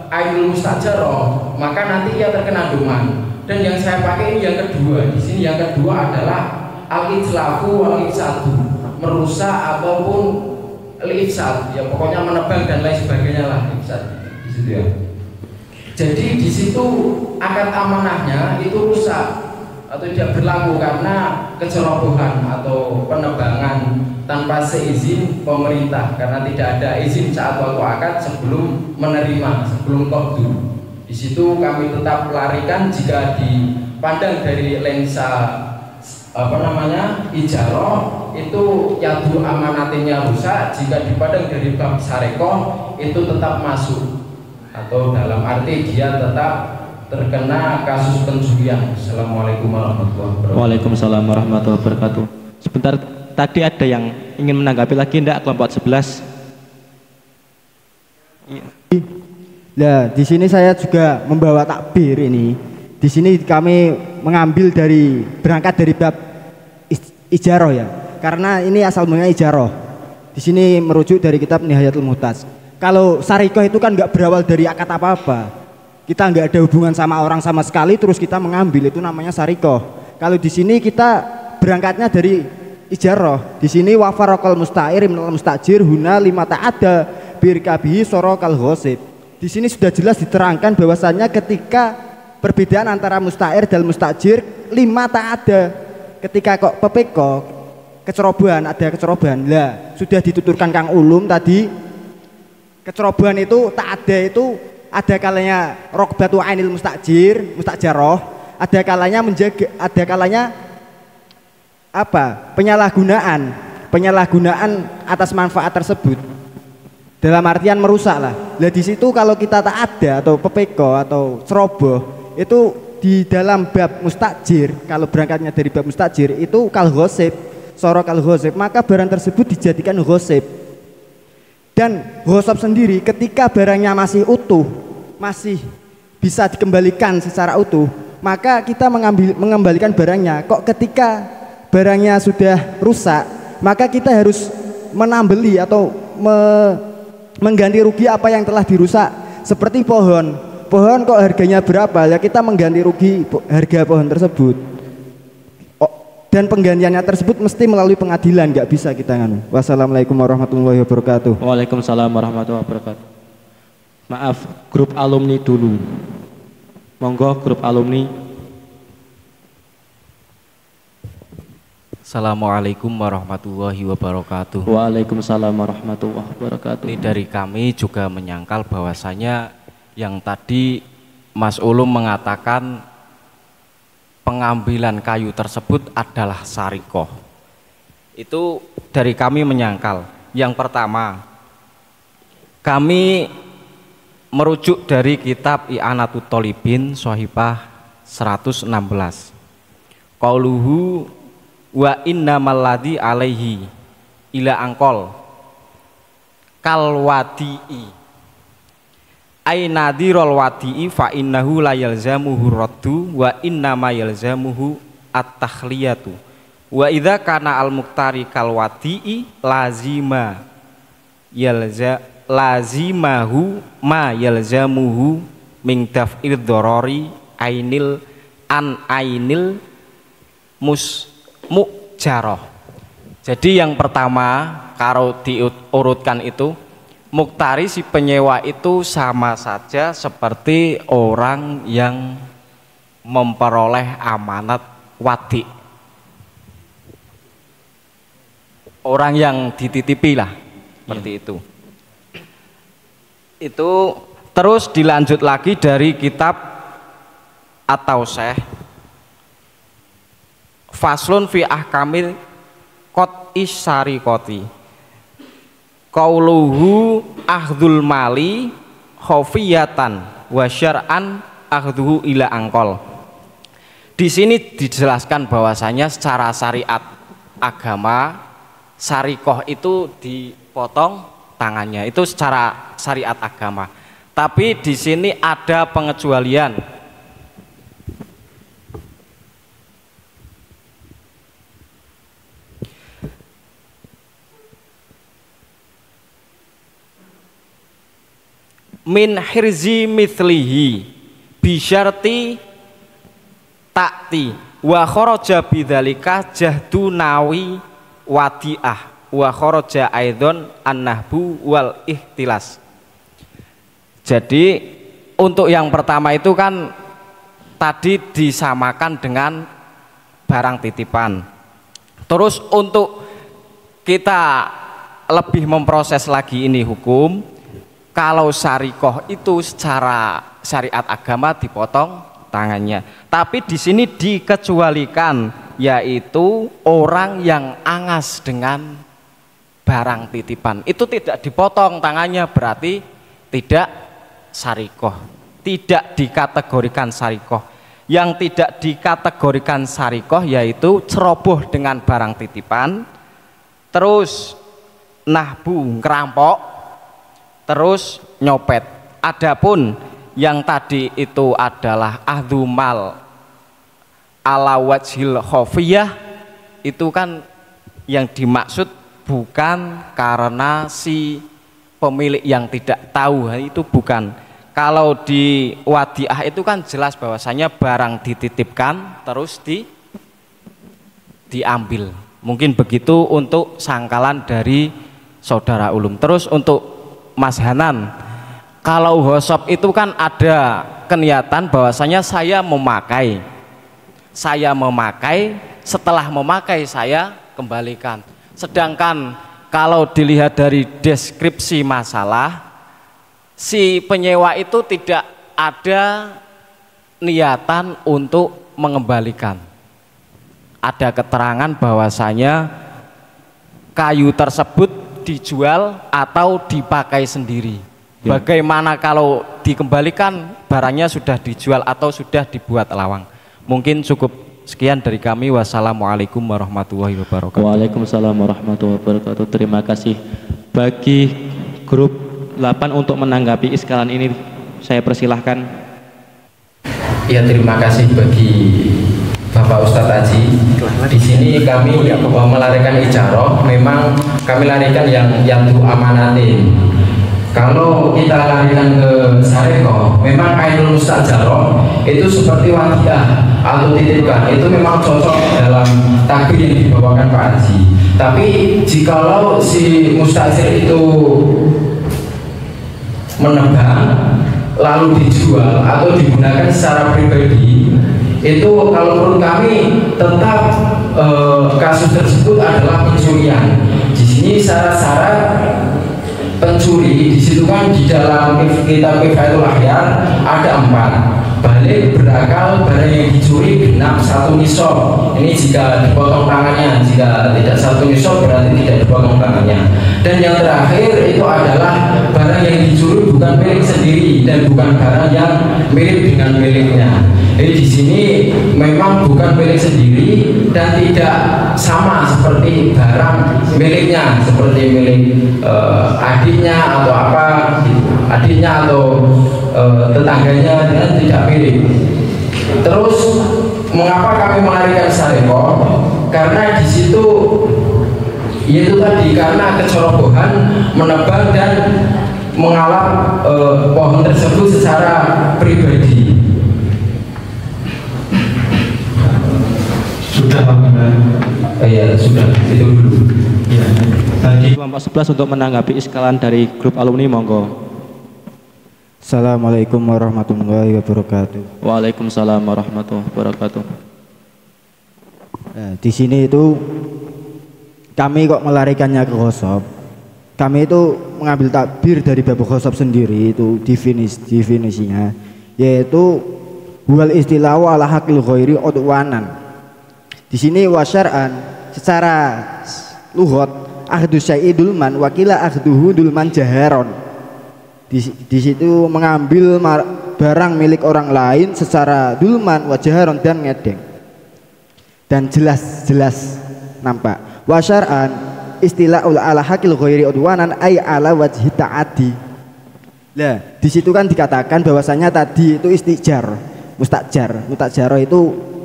ainul mustajarah, maka nanti ia terkena doman. Dan yang saya pakai ini yang kedua. Di sini yang kedua adalah al-itlafu wal ifsadu, merusak ataupun al-ifsad, ya pokoknya menebang dan lain sebagainya lah, ifsad di situ ya. Jadi di situ akad amanahnya itu rusak atau tidak berlaku karena kecerobohan atau penebangan tanpa seizin pemerintah, karena tidak ada izin saat waktu akad sebelum menerima, sebelum qabdu. Di situ kami tetap larikan jika dipandang dari lensa ijarah itu yadu amanatinya rusak. Jika dipandang dari bab syarikoh itu tetap masuk, atau dalam arti dia tetap terkena kasus pencurian. Assalamualaikum warahmatullahi wabarakatuh. Waalaikumsalam warahmatullahi wabarakatuh. Sebentar, tadi ada yang ingin menanggapi lagi enggak, kelompok 11? Nah, di sini saya juga membawa takbir ini. Di sini kami mengambil berangkat dari bab ijarah ya. Karena ini asal mulanya ijarah. Di sini merujuk dari kitab Nihayatul Muhtaj. Kalau syarikoh itu kan nggak berawal dari akad apa-apa. Kita nggak ada hubungan sama orang sama sekali, terus kita mengambil, itu namanya syarikoh. Kalau di sini kita berangkatnya dari ijarah. Di sini wafarokal musta'ir minal mustajir huna lima ta'ada birkabihi sorokal ghosib. Di sini sudah jelas diterangkan bahwasannya ketika perbedaan antara musta'ir dan mustajir 5 ta'ada. Ketika kok PPK kecerobohan, ada kecerobohan lah, sudah dituturkan Kang Ulum tadi. Kecerobohan itu ta'ada itu ada kalanya rokbatu ainil mustajir, mustajaroh, ada kalanya menjaga, ada kalanya apa? Penyalahgunaan atas manfaat tersebut. Dalam artian merusak lah. Nah di situ kalau kita tak ada atau PPK atau ceroboh itu di dalam bab mustajir, kalau berangkatnya dari bab mustajir itu kal ghosib, sorok kal ghosib, maka barang tersebut dijadikan ghosib. Dan ghosab sendiri ketika barangnya masih utuh, masih bisa dikembalikan secara utuh, maka kita mengembalikan barangnya. Kok ketika barangnya sudah rusak, maka kita harus menambeli atau mengganti rugi apa yang telah dirusak. Seperti pohon kok harganya berapa, ya kita mengganti rugi harga pohon tersebut. Dan penggantiannya tersebut mesti melalui pengadilan, nggak bisa kita nganu. Wassalamualaikum warahmatullahi wabarakatuh. Waalaikumsalam warahmatullahi wabarakatuh. Maaf, grup alumni dulu. Monggo grup alumni. Assalamualaikum warahmatullahi wabarakatuh. Waalaikumsalam warahmatullahi wabarakatuh. Ini dari kami juga menyangkal bahwasanya yang tadi Mas Ulum mengatakan pengambilan kayu tersebut adalah sarikoh. Itu dari kami menyangkal. Yang pertama, kami merujuk dari kitab I'anatut Thalibin Shahifah 116. Qauluhu wa innamal ladzi alaihi ila angkol kalwadi'i ay nadhirul wadi'i fa innahu la yalzamuhu raddu wa innama yalzamuhu at-takhliyatu wa idza kana al-muqtari kal wadi'i lazimahu ma yalzamuhu min daf'il dharari ainil mujarah. Jadi yang pertama kalau diurutkan itu, muktari si penyewa itu sama saja seperti orang yang memperoleh amanat wadi, orang yang dititipi lah, seperti itu. Itu terus dilanjut lagi dari kitab atau Syekh Faslun fi ahkamil qat'is syariqati. Qauluhu akhdul mali khofiyatan wa syar'an akhduhu ila angkol. Di sini dijelaskan bahwasanya secara syariat agama syarikoh itu dipotong tangannya, itu secara syariat agama. Tapi di sini ada pengecualian. Min hirzi mithlihi bisyarti takti wa kharaja bidzalika jahdu nawi wadi'ah wa kharaja aidon an-nahbu wal ihtilas. Jadi untuk yang pertama itu kan tadi disamakan dengan barang titipan. Terus untuk kita lebih memproses lagi ini hukum, kalau syarikoh itu secara syariat agama dipotong tangannya. Tapi di sini dikecualikan, yaitu orang yang angas dengan barang titipan. Itu tidak dipotong tangannya, berarti tidak syarikoh. Tidak dikategorikan syarikoh. Yang tidak dikategorikan syarikoh yaitu ceroboh dengan barang titipan, terus nahbu ngerampok, terus nyopet. Adapun yang tadi itu adalah ahdumal ala wajhil khofiyah, itu kan yang dimaksud bukan karena si pemilik yang tidak tahu, itu bukan. Kalau di wadiah itu kan jelas bahwasanya barang dititipkan terus diambil. Mungkin begitu untuk sangkalan dari saudara Ulum. Terus untuk Mas Hanan, kalau ghosab itu kan ada keniatan bahwasanya saya memakai, setelah memakai saya kembalikan. Sedangkan kalau dilihat dari deskripsi masalah, si penyewa itu tidak ada niatan untuk mengembalikan. Ada keterangan bahwasanya kayu tersebut dijual atau dipakai sendiri. Bagaimana kalau dikembalikan barangnya sudah dijual atau sudah dibuat lawang? Mungkin cukup sekian dari kami. Wassalamualaikum warahmatullahi wabarakatuh. Waalaikumsalam warahmatullahi wabarakatuh. Terima kasih. Bagi grup 8 untuk menanggapi iskalan ini. Saya persilahkan. Ya, terima kasih bagi Bapak Ustadz Haji. Di sini kami melarikan ijarah, memang kami larikan yang tu amanatin. Kalau kita larikan ke Sareko, memang ainul mustajarah itu seperti wadiah atau titipkan, itu memang cocok dalam takbir yang dibawakan Pak Haji. Tapi jikalau si mustajir itu menebang lalu dijual atau digunakan secara pribadi, itu kalau menurut kami tetap kasus tersebut adalah pencurian. Di sini syarat-syarat pencuri di situ kan di dalam kitab Kifayatul Ahyar ada 4. Balik, berakal, barang yang dicuri genap 1 nisab. Ini jika dipotong tangannya, jika tidak 1 nisab berarti tidak dipotong tangannya. Dan yang terakhir itu adalah barang yang dicuri bukan milik sendiri dan bukan barang yang mirip dengan miliknya. Jadi di sini memang bukan milik sendiri dan tidak sama seperti barang miliknya, seperti milik adiknya atau apa, adiknya atau tetangganya, dengan tidak mirip. Terus mengapa kami melarikan Sareko? Karena di situ yaitu tadi karena kecerobohan menebang dan mengalap pohon tersebut secara pribadi. Sudah Pak Bunda. Iya, sudah, itu dulu. Ya. Tadi Kelompok 11 untuk menanggapi iskalan dari grup alumni, monggo. Assalamualaikum warahmatullahi wabarakatuh. Waalaikumsalam warahmatullahi wabarakatuh. Di sini itu kami kok melarikannya ke Khosob. Kami itu mengambil takbir dari bab Khosob sendiri, itu definisinya yaitu wal istilahu ala hakil ghairi udwanan. Di sini wasyar'an secara lughat ahdus syai'idul man wakila ahduhu dulman jaharon. Di situ mengambil barang milik orang lain secara dulman wajaharon dan ngedeng dan jelas nampak. Wasyar'an istilahul ala hakil ghairi udwanan ay ala wajhi ta'adi. Lah di situ kan dikatakan bahwasanya tadi itu istijar, mustajaro itu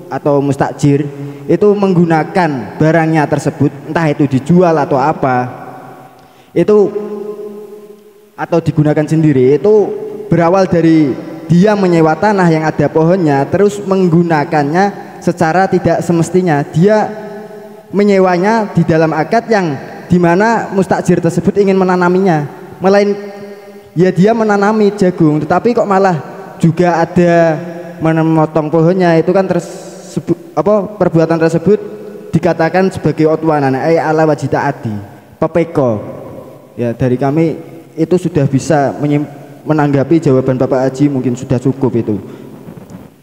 atau mustajir itu menggunakan barangnya tersebut, entah itu dijual atau apa, itu atau digunakan sendiri, itu berawal dari dia menyewa tanah yang ada pohonnya terus menggunakannya secara tidak semestinya. Dia menyewanya di dalam akad yang dimana mustajir tersebut ingin menanaminya, ya dia menanami jagung, tetapi kok malah juga ada memotong pohonnya. Itu kan perbuatan tersebut dikatakan sebagai utwanan ay ala wajhi ta'adi, pepeko. Ya, dari kami itu sudah bisa menanggapi jawaban Bapak Haji, mungkin sudah cukup itu.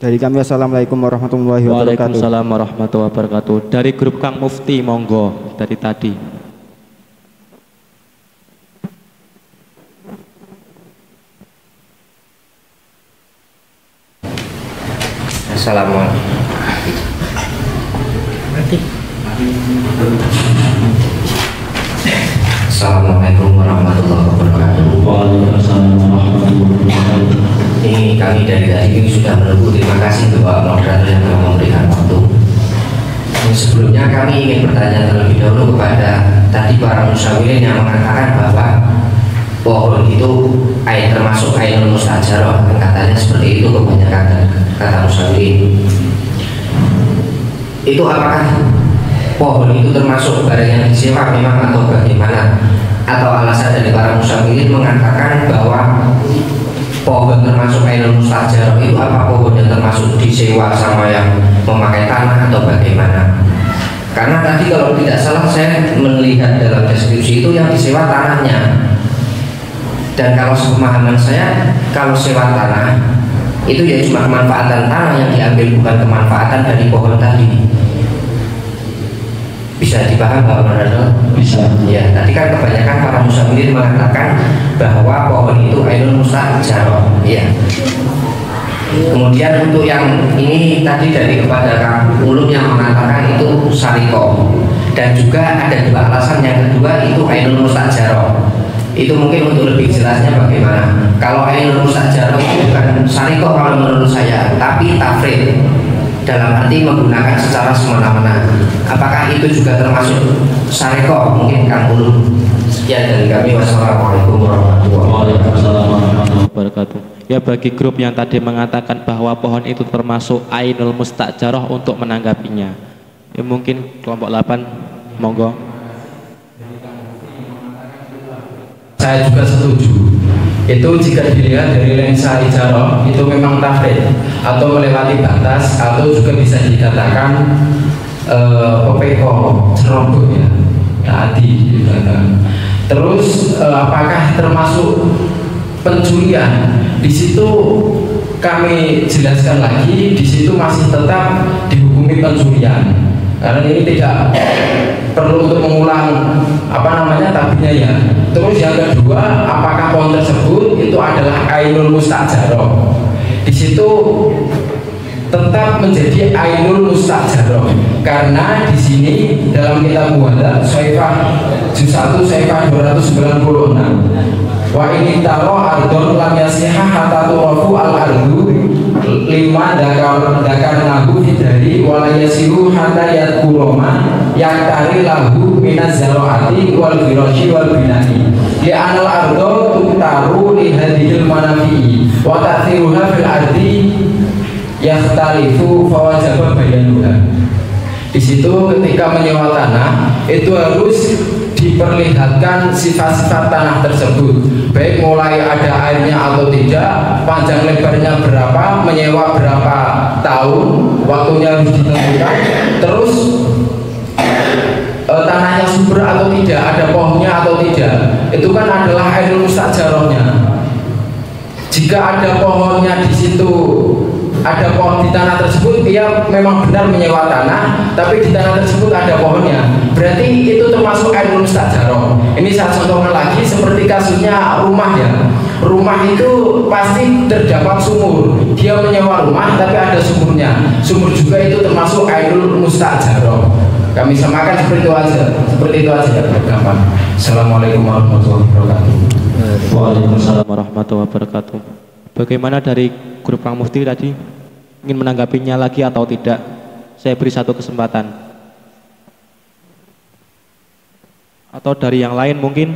Dari kami wassalamualaikum warahmatullahi wabarakatuh. Waalaikumsalam warahmatullahi wabarakatuh. Dari grup Kang Mufti, monggo dari tadi. Assalamualaikum. Assalamualaikum warahmatullahi wabarakatuh. Waalaikumsalam warahmatullahi wabarakatuh. Ini kami dari tadi sudah menunggu. Terima kasih Bapak moderator yang telah memberikan waktu. Sebelumnya kami ingin bertanya terlebih dahulu kepada tadi para musyawirin yang mengatakan bahwa pohon itu termasuk ainul mustajarah. Katanya seperti itu kebanyakan kata musyawirin. Itu apakah pohon itu termasuk barang yang disewa memang atau bagaimana? Atau alasan dari para musyawirin mengatakan bahwa pohon termasuk ainul mustajarah itu apa pohon yang termasuk disewa sama yang memakai tanah atau bagaimana? Karena tadi kalau tidak salah saya melihat dalam deskripsi itu yang disewa tanahnya. Dan kalau sepemahaman saya, kalau sewa tanah itu ya cuma kemanfaatan tanah yang diambil, bukan kemanfaatan dari pohon tadi. Bisa dipaham Pak Manado? Bisa. Ya, tadi kan kebanyakan para musyawirin mengatakan bahwa pohon itu ainul mustajarah. Ya. Kemudian untuk yang ini tadi dari kepada Kang Ulum yang mengatakan itu sariko, dan juga ada dua alasan. Yang kedua itu ainul mustajarah. Itu mungkin untuk lebih jelasnya bagaimana. Kalau ainul mustajarah itu bukan syarikoh kalau menurut saya, tapi tafrid, dalam arti menggunakan secara semena-mena. Apakah itu juga termasuk syarikoh? Mungkin Kang Ulum. Sekian dari kami. Wassalamualaikum warahmatullahi wabarakatuh. Ya, bagi grup yang tadi mengatakan bahwa pohon itu termasuk ainul mustajarah untuk menanggapinya, ya mungkin kelompok 8, monggo. Saya juga setuju. Itu jika dilihat dari lensa ijarah itu memang tafrid atau melewati batas, atau juga bisa dikatakan popeko ceroboh ya, tadi. Terus apakah termasuk pencurian? Di situ kami jelaskan lagi, di situ masih tetap dihukumi pencurian. Karena ini tidak perlu untuk mengulang tabinya ya. Terus yang kedua, apakah pohon tersebut itu adalah ainul mustajarah? Di situ tetap menjadi ainul mustajarah karena di sini dalam kitab Muhadzab Syaifah juz 1 Syaifah 296, wa ini taro ardon lam yasihah hatta tuwafu al ardu lima dakar nahu dari walayasiru hatta yadkuroma yaktari lahu minaz zaro'ati wal firashi wal binani li anal ardo tuktaru li hadhil manafi wa ta'thiruha fil ardi yakhtalifu fawajaba bayanuha. Di situ ketika menyewa tanah itu harus diperlihatkan sifat-sifat tanah tersebut, baik mulai ada airnya atau tidak, panjang lebarnya berapa, menyewa berapa tahun, waktunya harus ditentukan, terus tanahnya subur atau tidak, ada pohonnya atau tidak, itu kan adalah ainul mustajarahnya. Jika ada pohonnya di situ, ada pohon di tanah tersebut, dia memang benar menyewa tanah, tapi di tanah tersebut ada pohonnya, berarti itu termasuk ainul mustajarah. Ini saya contohkan lagi seperti kasusnya rumah ya. Rumah itu pasti terdapat sumur, dia menyewa rumah tapi ada sumurnya, sumur juga itu termasuk ainul mustajarah. Kami samakan seperti itu aja, gampang. Assalamualaikum warahmatullahi wabarakatuh. Waalaikumsalam warahmatullahi wabarakatuh. Bagaimana dari grup Kang Mufti tadi, ingin menanggapinya lagi atau tidak? Saya beri satu kesempatan. Atau dari yang lain mungkin?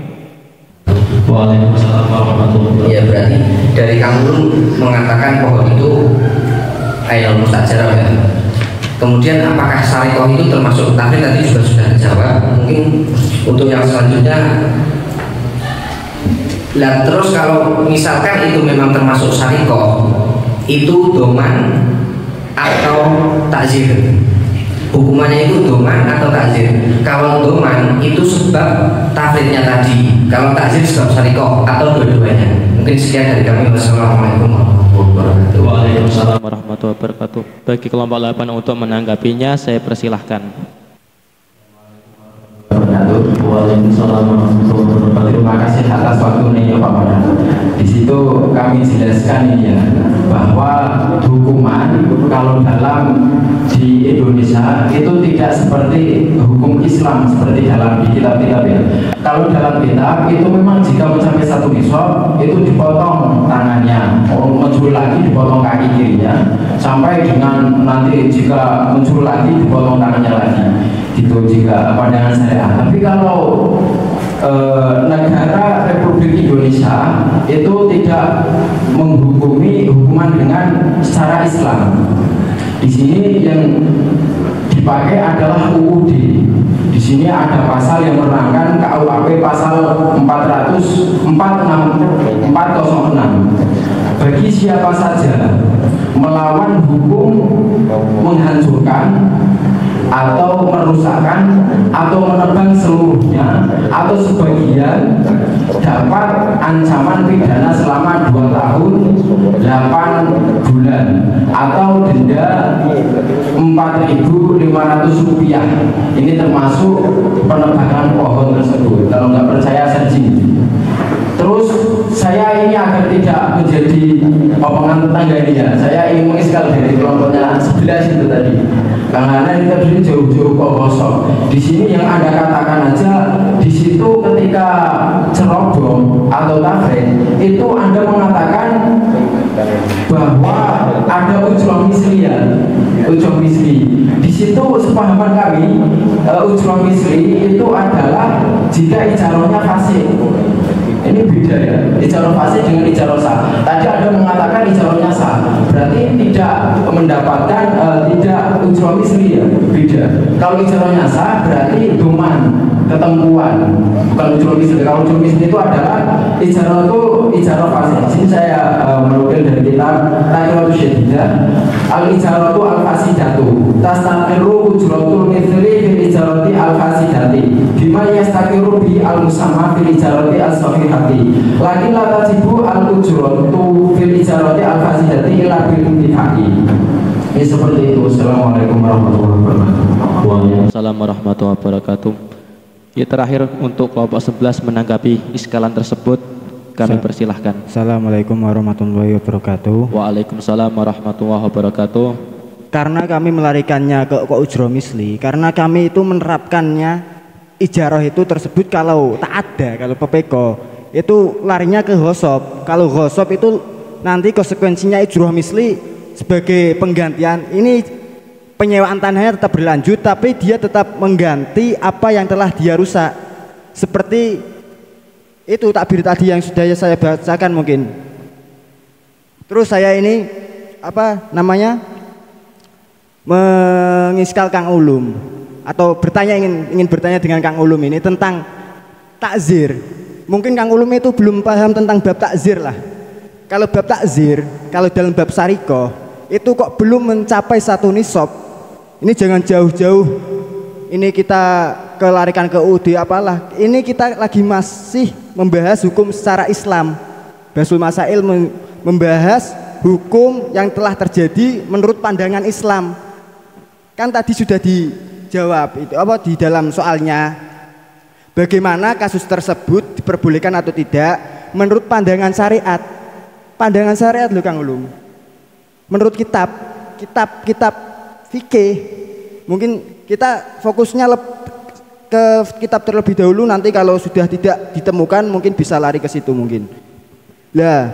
Waalaikumsalam warahmatullahi wabarakatuh. Ya, berarti dari Kang Ulum mengatakan pohon itu ainul mustajarah ya. Kemudian apakah syarikoh itu termasuk tafrid, tadi juga sudah dijawab. Mungkin untuk yang selanjutnya, lah terus kalau misalkan itu memang termasuk syarikoh, itu doman atau takzir? Hukumannya itu doman atau takzir? Kalau doman itu sebab tafridnya tadi, kalau takzir sebab syarikoh, atau dua-duanya. Mungkin sekian dari kami. Wassalamualaikum warahmatullahi wabarakatuh. Waalaikumsalam warahmatullahi wabarakatuh. Bagi kelompok 8 untuk menanggapinya, saya persilahkan. Waalaikumsalam warahmatullahi wabarakatuh. Terima kasih atas waktunya Pak Pada. Di situ kami jelaskan ini ya, bahwa hukuman kalau dalam di Indonesia itu tidak seperti hukum Islam seperti dalam di kitab-kitab ya. Kalau dalam kitab itu memang jika mencapai satu nisab itu dipotong tangannya, muncul lagi dipotong kaki kirinya, sampai dengan nanti jika muncul lagi dipotong tangannya lagi. Gitu jika pandangan syariat. Tapi kalau negara Republik Indonesia itu tidak menghukumi hukuman dengan secara Islam. Di sini yang dipakai adalah UUD. Di sini ada pasal yang menerangkan KUHP pasal 406. Bagi siapa saja melawan hukum, menghancurkan atau merusakkan atau menebang seluruhnya atau sebagian, dapat ancaman pidana selama 2 tahun 8 bulan atau denda Rp4.500. Ini termasuk penebangan pohon tersebut. Kalau nggak percaya searching. Terus saya ini agar tidak menjadi omongan tetangga ini ya, saya ingin mengiskal dari kelompoknya sebelah situ tadi. karena ini terdiri jauh-jauh kok kosong. Di sini yang Anda katakan aja, di situ ketika ceroboh atau tafrid itu Anda mengatakan bahwa ada ujroh misli ya, ujroh misli. Di situ sepahaman kami ujroh misli itu adalah jika ijarohnya fasih. Ini beda ya, ijaroh fasih dengan ijaroh sah. Tadi Anda mengatakan ijarohnya sah, berarti tidak mendapatkan tidak ujroh misli ya, beda. Kalau ijarohnya sah berarti doman, ketempuan, bukan ujroh misli. Kalau ujroh misli itu adalah ijaroh fasih. Di sini saya menukil dari kitab Taqriratus Syadidah, al-ijaratu al-fasidatu tastaqiru ujratul mithli fil ijarati al-fasidati bima yastaqiru bi al-musamma fil ijarati as-sahihati lakin la tajibu al-ujratu fil ijarati al-fasidati illa bil intifaqi. Ini seperti itu. Assalamualaikum warahmatullahi wabarakatuh. Waalaikumsalam warahmatullahi wabarakatuh. Ya, terakhir untuk kelompok 11 menanggapi iskalan tersebut, kami persilahkan. Assalamualaikum warahmatullahi wabarakatuh. Waalaikumsalam warahmatullahi wabarakatuh. Karena kami melarikannya ke ujroh misli, karena kami itu menerapkannya ijarah itu tersebut kalau tak ada, kalau PPK itu larinya ke ghosob. Kalau ghosob itu nanti konsekuensinya ujroh misli sebagai penggantian. Ini penyewaan tanahnya tetap berlanjut, tapi dia tetap mengganti apa yang telah dia rusak. Seperti itu takbir tadi yang sudah saya bacakan mungkin. Terus saya ini mengiskal Kang Ulum atau ingin bertanya dengan Kang Ulum ini tentang takzir. Mungkin Kang Ulum itu belum paham tentang bab takzir lah. Kalau bab takzir, kalau dalam bab sariko itu kok belum mencapai satu nisab. Ini jangan jauh-jauh. Ini kita kelarikan ke UD apalah. Ini kita lagi masih membahas hukum secara Islam. Basul Masail membahas hukum yang telah terjadi menurut pandangan Islam. Kan tadi sudah dijawab itu di dalam soalnya. Bagaimana kasus tersebut diperbolehkan atau tidak menurut pandangan syariat. Pandangan syariat loh Kang Ulum. Menurut kitab fikih. Mungkin kita fokusnya ke kitab terlebih dahulu, nanti kalau sudah tidak ditemukan mungkin bisa lari ke situ mungkin. Lah,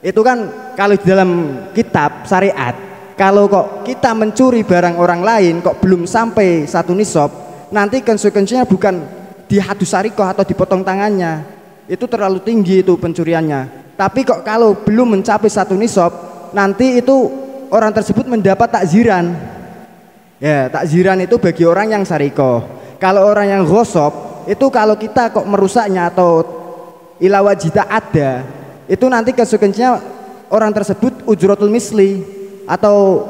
itu kan kalau di dalam kitab syariat, kalau kok kita mencuri barang orang lain kok belum sampai satu nisab, nanti konsekuensinya bukan dihadus sarikoh atau dipotong tangannya. Itu terlalu tinggi itu pencuriannya. Tapi kok kalau belum mencapai satu nisab, nanti itu orang tersebut mendapat takziran. Ya, takziran itu bagi orang yang sarikoh. Kalau orang yang ghosob itu kalau kita kok merusaknya atau ilawajita ada, itu nanti konsekuensinya orang tersebut ujratul misli atau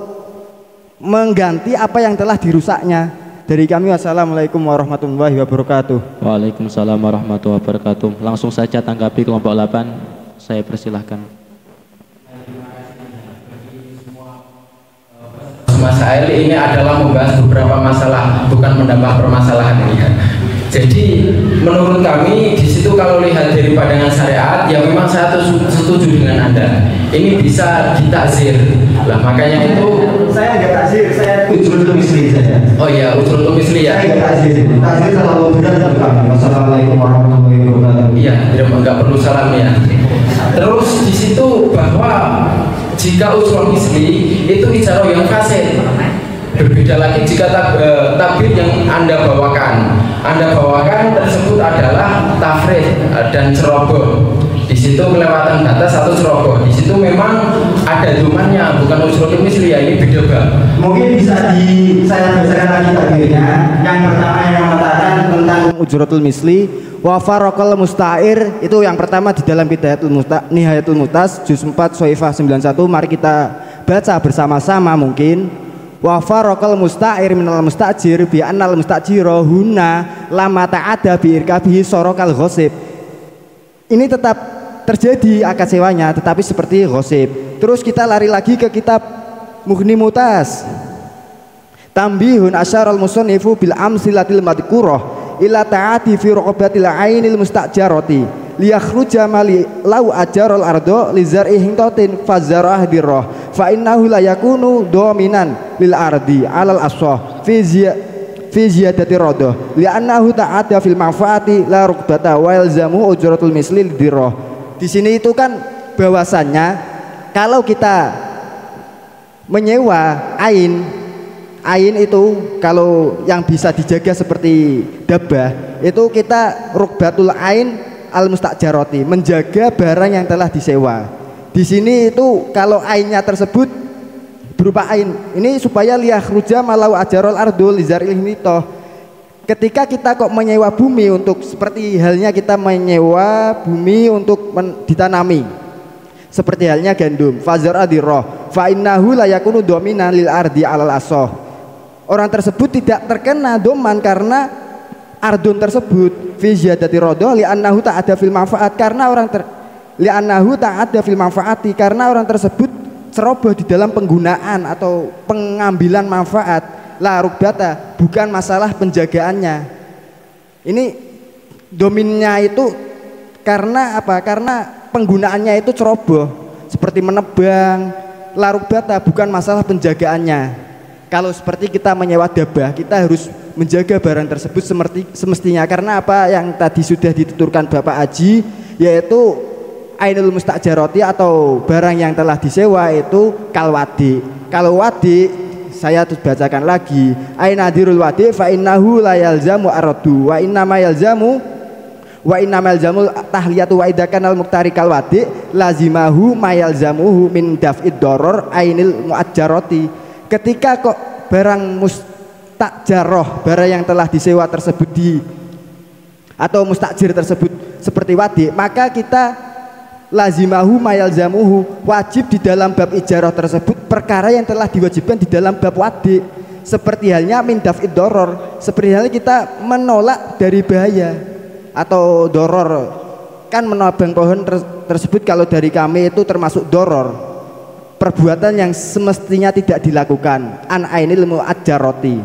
mengganti apa yang telah dirusaknya. Dari kami, wassalamualaikum warahmatullahi wabarakatuh. Waalaikumsalam warahmatullahi wabarakatuh. Langsung saja tanggapi kelompok 8. Saya persilahkan. Masail ini adalah membahas beberapa masalah, bukan menambah permasalahan ini ya. Jadi menurut kami di situ kalau lihat dari pandangan syariat, ya memang saya setuju dengan Anda. Ini bisa ditakzir. Lah makanya itu saya enggak takzir, saya ujratul misli saja. Oh iya, ujratul misli ya. Saya enggak takzir. Takzir kalau benar kami. Wassalamualaikum warahmatullahi wabarakatuh. Iya, enggak perlu salam ya. Terus di situ bahwa jika ujroh misli itu ijarah yang fasid. Berbeda lagi jika takbir yang Anda bawakan tersebut adalah tafrid dan ceroboh. Di situ kelewatan batas atau ceroboh. Di situ memang ada domannya, bukan ujrotul misli ya, ini beda bang. Mungkin bisa saya bacakan lagi takbirnya. Yang pertama yang mengatakan tentang ujrotul misli, wa faraqal musta'ir, itu yang pertama di dalam Nihayatul Mutas juz 4 Soifah 91. Mari kita baca bersama-sama mungkin. Wa faraqal musta'ir minal mustajir bi annal mustajira huna lama ta'ada bi irkabihi sorokal ghosib. Ini tetap terjadi akad sewanya tetapi seperti ghosib. Terus kita lari lagi ke kitab Mughni Mutas. Tambihun asyaral musannifu bil amsilatil madhkurah ila ta'ati fi raqabatil ainil mustajarati liyakhruja mali lau ajarul ardo li zar'i hintatin fazarah dirrah fa innahu la yakunu dominan lil ardi alal asah fi ziyadati rodoh li'annahu ta'adda fil manfaati la rukbata wa yalzamu ujratul misli lidirah. Di sini itu kan bahwasannya kalau kita menyewa ain itu kalau yang bisa dijaga seperti dabah itu kita rukbatul ain al mustajaroti, menjaga barang yang telah disewa. Di sini itu kalau ainnya tersebut berupa ain ini supaya liyakhruja malau ajarul ardul lizaril hinitoh. Ketika kita kok menyewa bumi untuk seperti halnya kita menyewa bumi untuk ditanami seperti halnya gandum fazar adirah fa innahu la yakunu dominan lil ardi alal asoh. Orang tersebut tidak terkena doman karena ardun tersebut fi ziyadati rodoh li'annahu ta'adda fil manfaat, karena li'annahu ta'adda fil manfaati, karena orang tersebut ceroboh di dalam penggunaan atau pengambilan manfaat. La rukbata, bukan masalah penjagaannya. Ini dominnya itu karena apa? Karena penggunaannya itu ceroboh seperti menebang. La rukbata, bukan masalah penjagaannya. Kalau seperti kita menyewa dabah, kita harus menjaga barang tersebut semestinya. Karena apa yang tadi sudah dituturkan Bapak Haji, yaitu ainul mustajaroti atau barang yang telah disewa itu kalwadi. Kalau wadi, saya bacakan lagi, ainadirul wadi fa innahu la yalzamu aradu wa innama yalzamu tahliyatu wa idakan al muktari kalwadi lazimahu ma yalzamuhu min daf'id doror ainil muajaroti. Ketika kok barang mustajaroh, barang yang telah disewa tersebut atau mustajir tersebut seperti wadi, maka kita lazimahu mayalzamuhu, wajib di dalam bab ijarah tersebut perkara yang telah diwajibkan di dalam bab wadi, seperti halnya min daf'id doror, seperti halnya kita menolak dari bahaya atau doror. Kan menabang pohon tersebut kalau dari kami itu termasuk doror, perbuatan yang semestinya tidak dilakukan, an ainil mu'ajjaroti.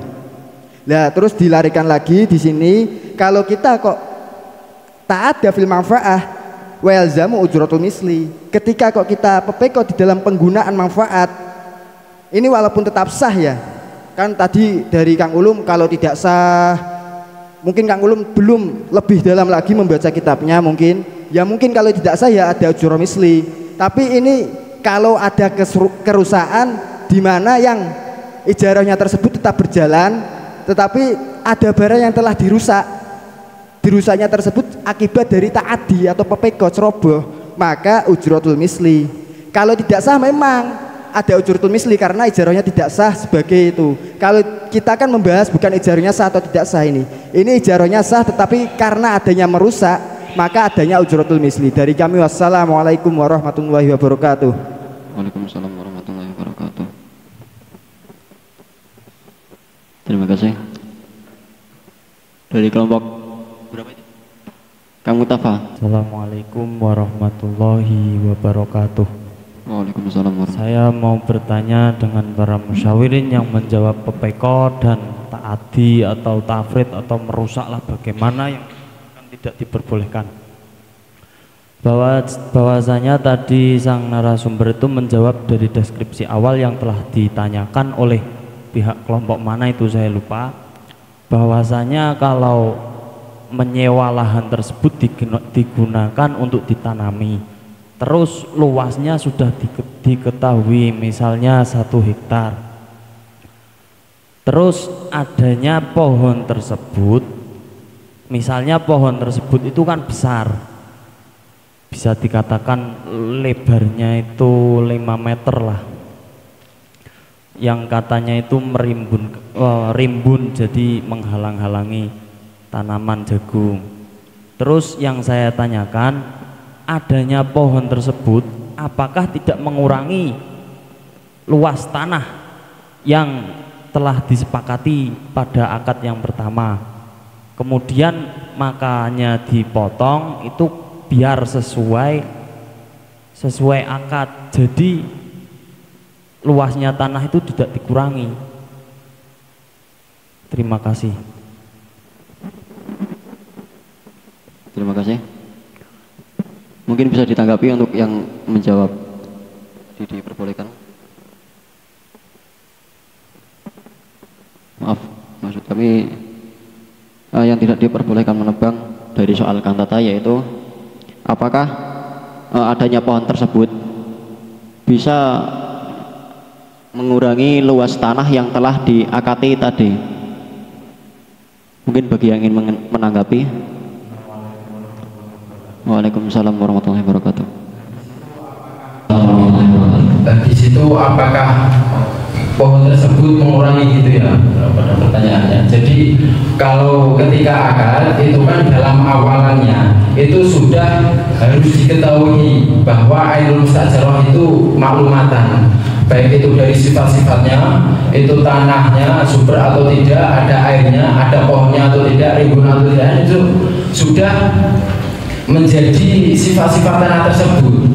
Nah, terus dilarikan lagi di sini, kalau kita kok ta'adda fil manfaah wa yalzamu ujratul misli, ketika kok kita pepeko di dalam penggunaan manfaat, ini walaupun tetap sah ya. Kan tadi dari Kang Ulum kalau tidak sah, mungkin Kang Ulum belum lebih dalam lagi membaca kitabnya mungkin. Ya mungkin kalau tidak sah ya ada ujratul misli. Tapi ini kalau ada kerusakan di mana yang ijarahnya tersebut tetap berjalan, tetapi ada barang yang telah dirusaknya tersebut akibat dari ta'adi atau pepeko ceroboh, maka ujratul misli. Kalau tidak sah memang ada ujratul misli karena ijarahnya tidak sah sebagai itu. Kalau kita kan membahas bukan ijarahnya sah atau tidak sah ini ijarahnya sah, tetapi karena adanya merusak maka adanya ujratul misli. Dari kami, wassalamualaikum warahmatullahi wabarakatuh. Waalaikumsalam warahmatullahi wabarakatuh. Terima kasih. Dari kelompok berapa itu? Kang Mustafa. Assalamualaikum warahmatullahi wabarakatuh. Waalaikumsalam warahmatullahi wabarakatuh. Saya mau bertanya dengan para musyawirin yang menjawab pepeko dan ta'adi atau tafrid atau merusaklah bagaimana yang tidak diperbolehkan. Bahwasanya tadi sang narasumber itu menjawab dari deskripsi awal yang telah ditanyakan oleh pihak kelompok mana itu saya lupa, bahwasanya kalau menyewa lahan tersebut digunakan untuk ditanami, terus luasnya sudah diketahui misalnya 1 hektar, terus adanya pohon tersebut, misalnya pohon tersebut itu kan besar, bisa dikatakan lebarnya itu 5 meter lah, yang katanya itu rimbun jadi menghalang-halangi tanaman jagung. Terus yang saya tanyakan, adanya pohon tersebut apakah tidak mengurangi luas tanah yang telah disepakati pada akad yang pertama, kemudian makanya dipotong itu biar sesuai akad, jadi luasnya tanah itu tidak dikurangi. Terima kasih. Terima kasih. Mungkin bisa ditanggapi untuk yang menjawab, diperbolehkan. maksud kami yang tidak diperbolehkan menebang dari soal kantata, yaitu apakah adanya pohon tersebut bisa mengurangi luas tanah yang telah diakati tadi. Mungkin bagi yang ingin menanggapi. Waalaikumsalam warahmatullahi wabarakatuh. Di situ apakah pohon tersebut mengurangi gitu ya pada pertanyaannya. Jadi kalau ketika akar itu kan dalam awalannya itu sudah harus diketahui bahwa Ainul Mustajarah itu maklumatan, baik itu dari sifat-sifatnya, itu tanahnya subur atau tidak, ada airnya, ada pohonnya atau tidak, rimbun atau tidak, itu sudah menjadi sifat-sifat tanah tersebut.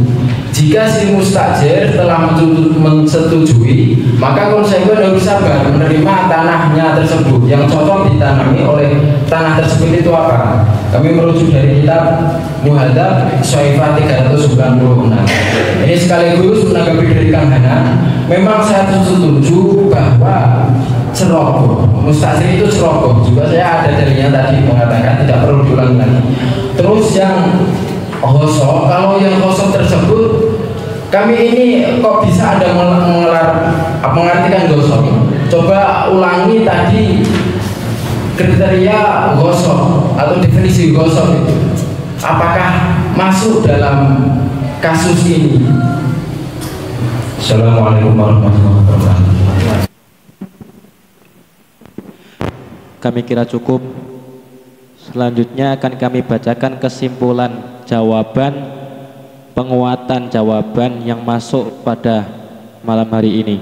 Jika si mustajir telah mensetujui, maka konsekuen harus sabar menerima tanahnya tersebut yang cocok ditanami oleh tanah tersebut itu apa. Kami merujuk dari kitab Muhadzab Syaifah 396. Ini sekaligus menanggapi dari Kang Hanan. Memang saya setuju bahwa ceroboh, mustajir itu ceroboh. Juga saya ada dalilnya tadi mengatakan tidak perlu diulangi lagi. Terus yang gosok, kalau yang gosok tersebut kami ini kok bisa ada mengartikan gosok. Coba ulangi tadi kriteria gosok atau definisi gosok itu, apakah masuk dalam kasus ini? Assalamualaikum warahmatullahi wabarakatuh. Kami kira cukup. Selanjutnya akan kami bacakan kesimpulan jawaban, penguatan jawaban yang masuk pada malam hari ini.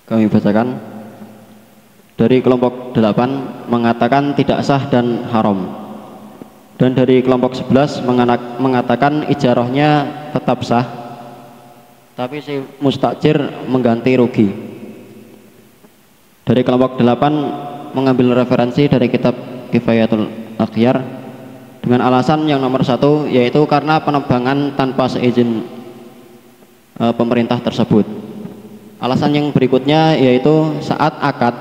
Kami bacakan. Dari kelompok 8 mengatakan tidak sah dan haram, dan dari kelompok 11 mengatakan ijarahnya tetap sah, tapi si mustajir mengganti rugi. Dari kelompok 8 mengambil referensi dari kitab Kifayatul Akhyar dengan alasan yang nomor 1, yaitu karena penebangan tanpa seizin pemerintah tersebut. Alasan yang berikutnya yaitu saat akad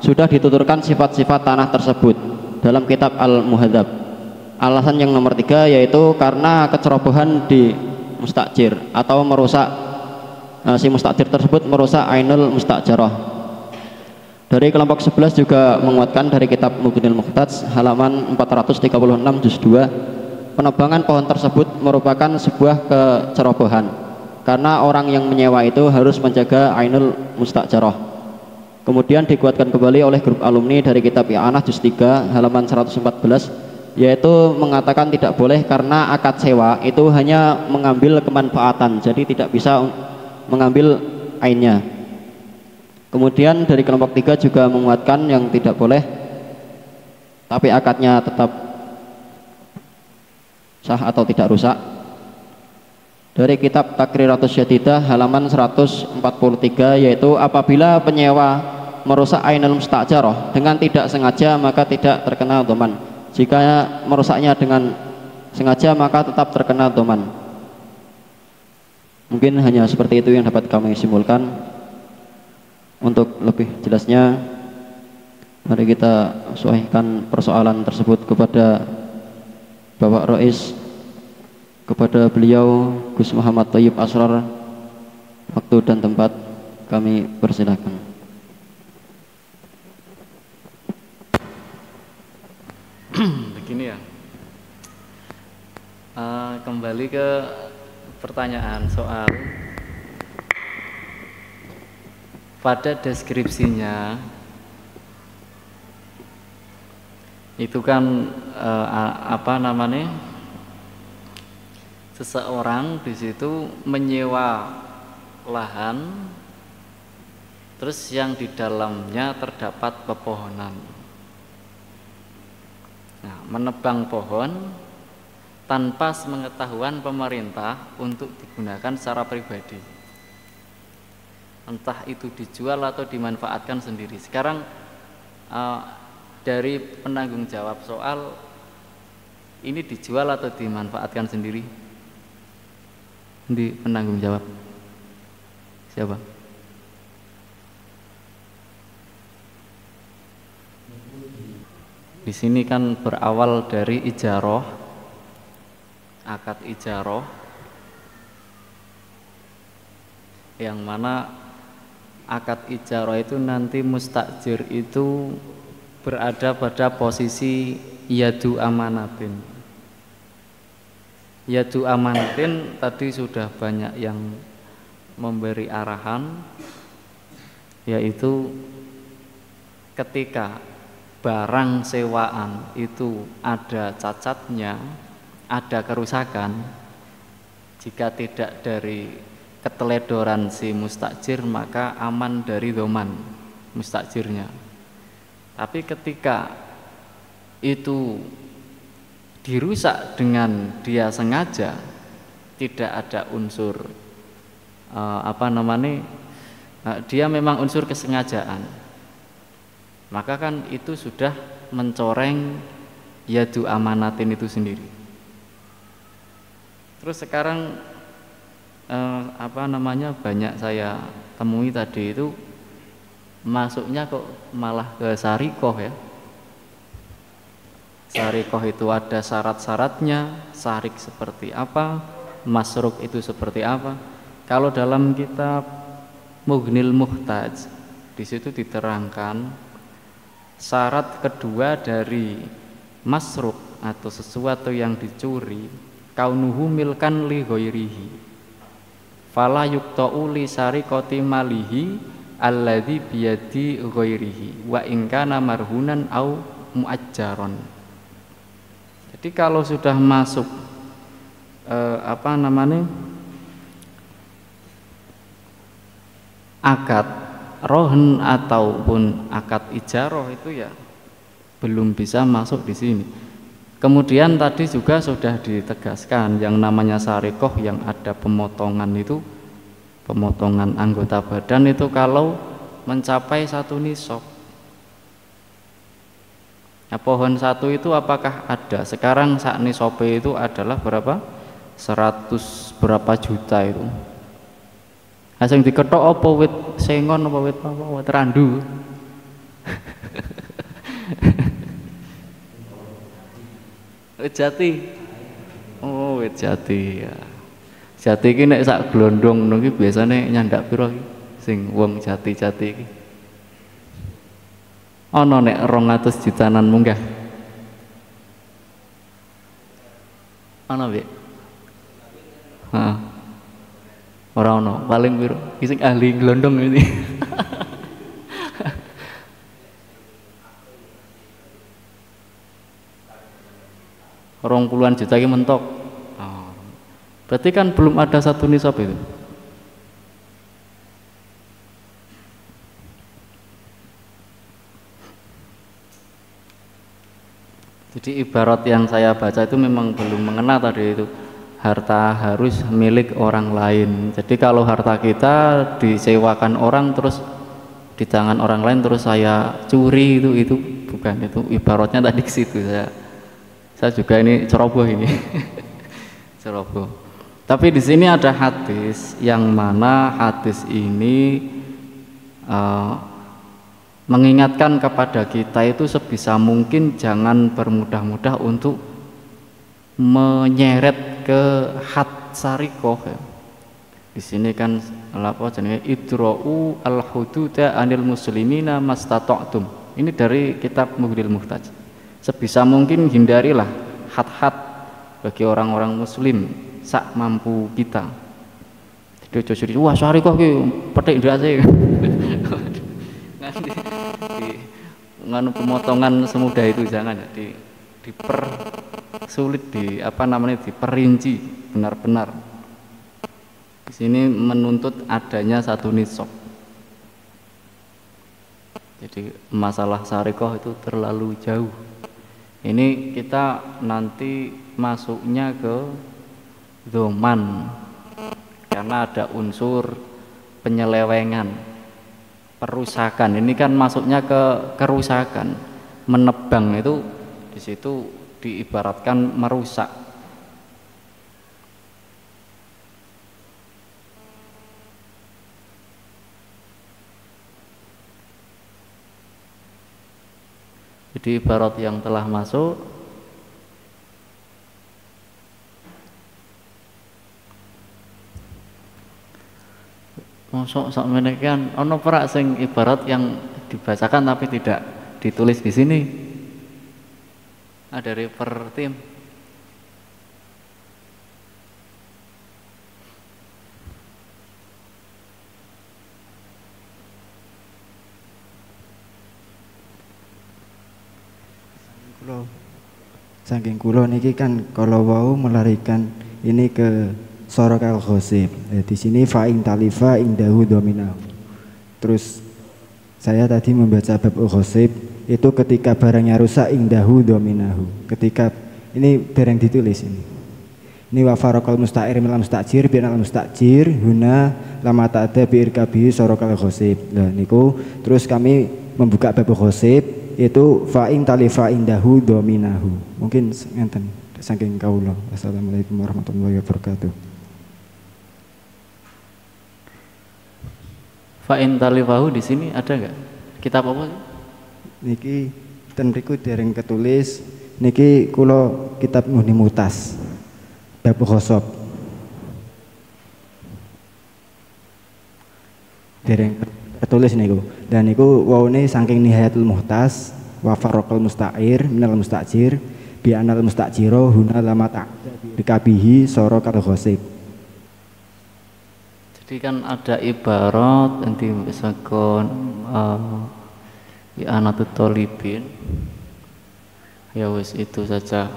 sudah dituturkan sifat-sifat tanah tersebut dalam kitab Al-Muhadzab. Alasan yang nomor 3 yaitu karena kecerobohan di mustajir atau merusak si mustajir tersebut merusak Ainul Mustajarah. Dari kelompok 11 juga menguatkan dari kitab Mubinil Muhtaj halaman 436 juz 2, penebangan pohon tersebut merupakan sebuah kecerobohan karena orang yang menyewa itu harus menjaga Ainul Mustajarah. Kemudian dikuatkan kembali oleh grup alumni dari kitab I'anah juz 3 halaman 114, yaitu mengatakan tidak boleh karena akad sewa itu hanya mengambil kemanfaatan, jadi tidak bisa mengambil ainnya. Kemudian dari kelompok 3 juga menguatkan yang tidak boleh, tapi akadnya tetap sah atau tidak rusak. Dari kitab Takriratus Syadidah halaman 143, yaitu apabila penyewa merusak Ainul Mustajarah dengan tidak sengaja maka tidak terkena dhaman. Jika merusaknya dengan sengaja maka tetap terkena dhaman. Mungkin hanya seperti itu yang dapat kami simpulkan. Untuk lebih jelasnya, mari kita sahihkan persoalan tersebut kepada Bapak Rais, kepada beliau Gus Muhammad Thayyib Asrar. Waktu dan tempat kami persilahkan. Begini ya, kembali ke pertanyaan soal pada deskripsinya itu kan apa namanya, seseorang di situ menyewa lahan, terus yang di dalamnya terdapat pepohonan. Nah, menebang pohon tanpa sepengetahuan pemerintah untuk digunakan secara pribadi, entah itu dijual atau dimanfaatkan sendiri. Sekarang dari penanggung jawab soal ini dijual atau dimanfaatkan sendiri, di penanggung jawab Siapa? Di sini kan berawal dari ijaroh, akad ijaroh, yang mana akad ijaroh itu nanti mustajir itu berada pada posisi yadu amanatin. Yadu amanatin tadi sudah banyak yang memberi arahan, yaitu ketika barang sewaan itu ada cacatnya, ada kerusakan, jika tidak dari keteledoran si mustajir maka aman dari doman mustajirnya. Tapi ketika itu dirusak dengan dia sengaja, tidak ada unsur dia memang unsur kesengajaan, maka kan itu sudah mencoreng yadu amanatin itu sendiri. Terus sekarang banyak saya temui tadi itu masuknya kok malah ke sarikoh ya. Sarikoh itu ada syarat-syaratnya, sarik seperti apa, masruk itu seperti apa. Kalau dalam kitab Mughnil Muhtaj di situ diterangkan syarat kedua dari masruk atau sesuatu yang dicuri, kaunuhu milkan li ghairihi fala yuqta'u li sariqati malihi alladzi biyadi ghairihi wa in kana marhunan au muajjaron. Jadi kalau sudah masuk akad rohen ataupun akad ijaroh itu ya belum bisa masuk di sini. Kemudian tadi juga sudah ditegaskan yang namanya sarikoh yang ada pemotongan itu, pemotongan anggota badan itu kalau mencapai 1 nisab. Nah, pohon 1 itu apakah ada? Sekarang sak nisabe itu adalah berapa? 100 berapa juta itu. Asing diketok apa wit sengon apa wit apa wit randu. Wit jati. Oh, wit jati ya. Jati iki nek sak glondong ngono iki biasane nyandak pira iki sing wong jati-jati iki. Ana nek 200 jutanan munggah. Ana Mbak. Heeh. Ora ono, paling piro? Sing ahli glondong ini. 20-an juta ini mentok. Oh. Berarti kan belum ada 1 nisab itu. Jadi ibarat yang saya baca itu memang belum mengena tadi itu. Harta harus milik orang lain. Jadi kalau harta kita disewakan orang terus di tangan orang lain terus saya curi itu bukan, itu ibaratnya tadi ke situ saya juga ini ceroboh ini. Ceroboh. Tapi di sini ada hadis yang mana hadis ini mengingatkan kepada kita itu sebisa mungkin jangan bermudah-mudah untuk menyeret ke had sarikoh ya. Di sini kan apa jenenge idra'u al-hududa anil muslimina mastata'tum. Ini dari kitab Mughnil Muhtaj. Sebisa mungkin hindarilah had-had bagi orang-orang muslim sak mampu kita. Jadi ojo curi, wah sarikoh ki petik ndase. Nganu pemotongan semudah itu jangan ya, sulit diperinci benar-benar. Di sini menuntut adanya 1 nisab. Jadi masalah sarikoh itu terlalu jauh. Ini kita nanti masuknya ke doman karena ada unsur penyelewengan, perusakan. Ini kan masuknya ke kerusakan, menebang itu di situ diibaratkan merusak. Jadi ibarat yang telah masuk masuk sak menekan ono perak sing ibarat yang dibacakan tapi tidak ditulis di sini. Ada refer tim. Saking kulo niki kan kalau wau melarikan ini ke sorok al khosib. Di sini fa'ing talifa indahu dominahu. Terus saya tadi membaca bab al khosib itu ketika barangnya rusak indahu dominahu. Ketika ini barang ditulis ini. Ini wa faraqal musta'ir minal musta'jir binal musta'jir huna lama ta'ada bi irkabi sorok al khosib. Nah niku terus kami membuka bab al khosib itu fa'in talifa indahu dominahu. Mungkin ngenten saking kaula. Assalamualaikum warahmatullahi wabarakatuh. Fa'in talifahu di sini ada nggak? Kitab apa? Niki ten mriku dereng ketulis. Niki kula kitab Muhni Mutas bab khosob. Dereng tertulis niku. Dan niku waune saking nihayatul muhtas wa faraqal musta'ir minal musta'jir bi anal musta'jiro huna lama ta'dikabihi soro kal khosib. Jadi kan ada ibarat nanti misalkan i'anatut thalibin. Ya wis itu saja.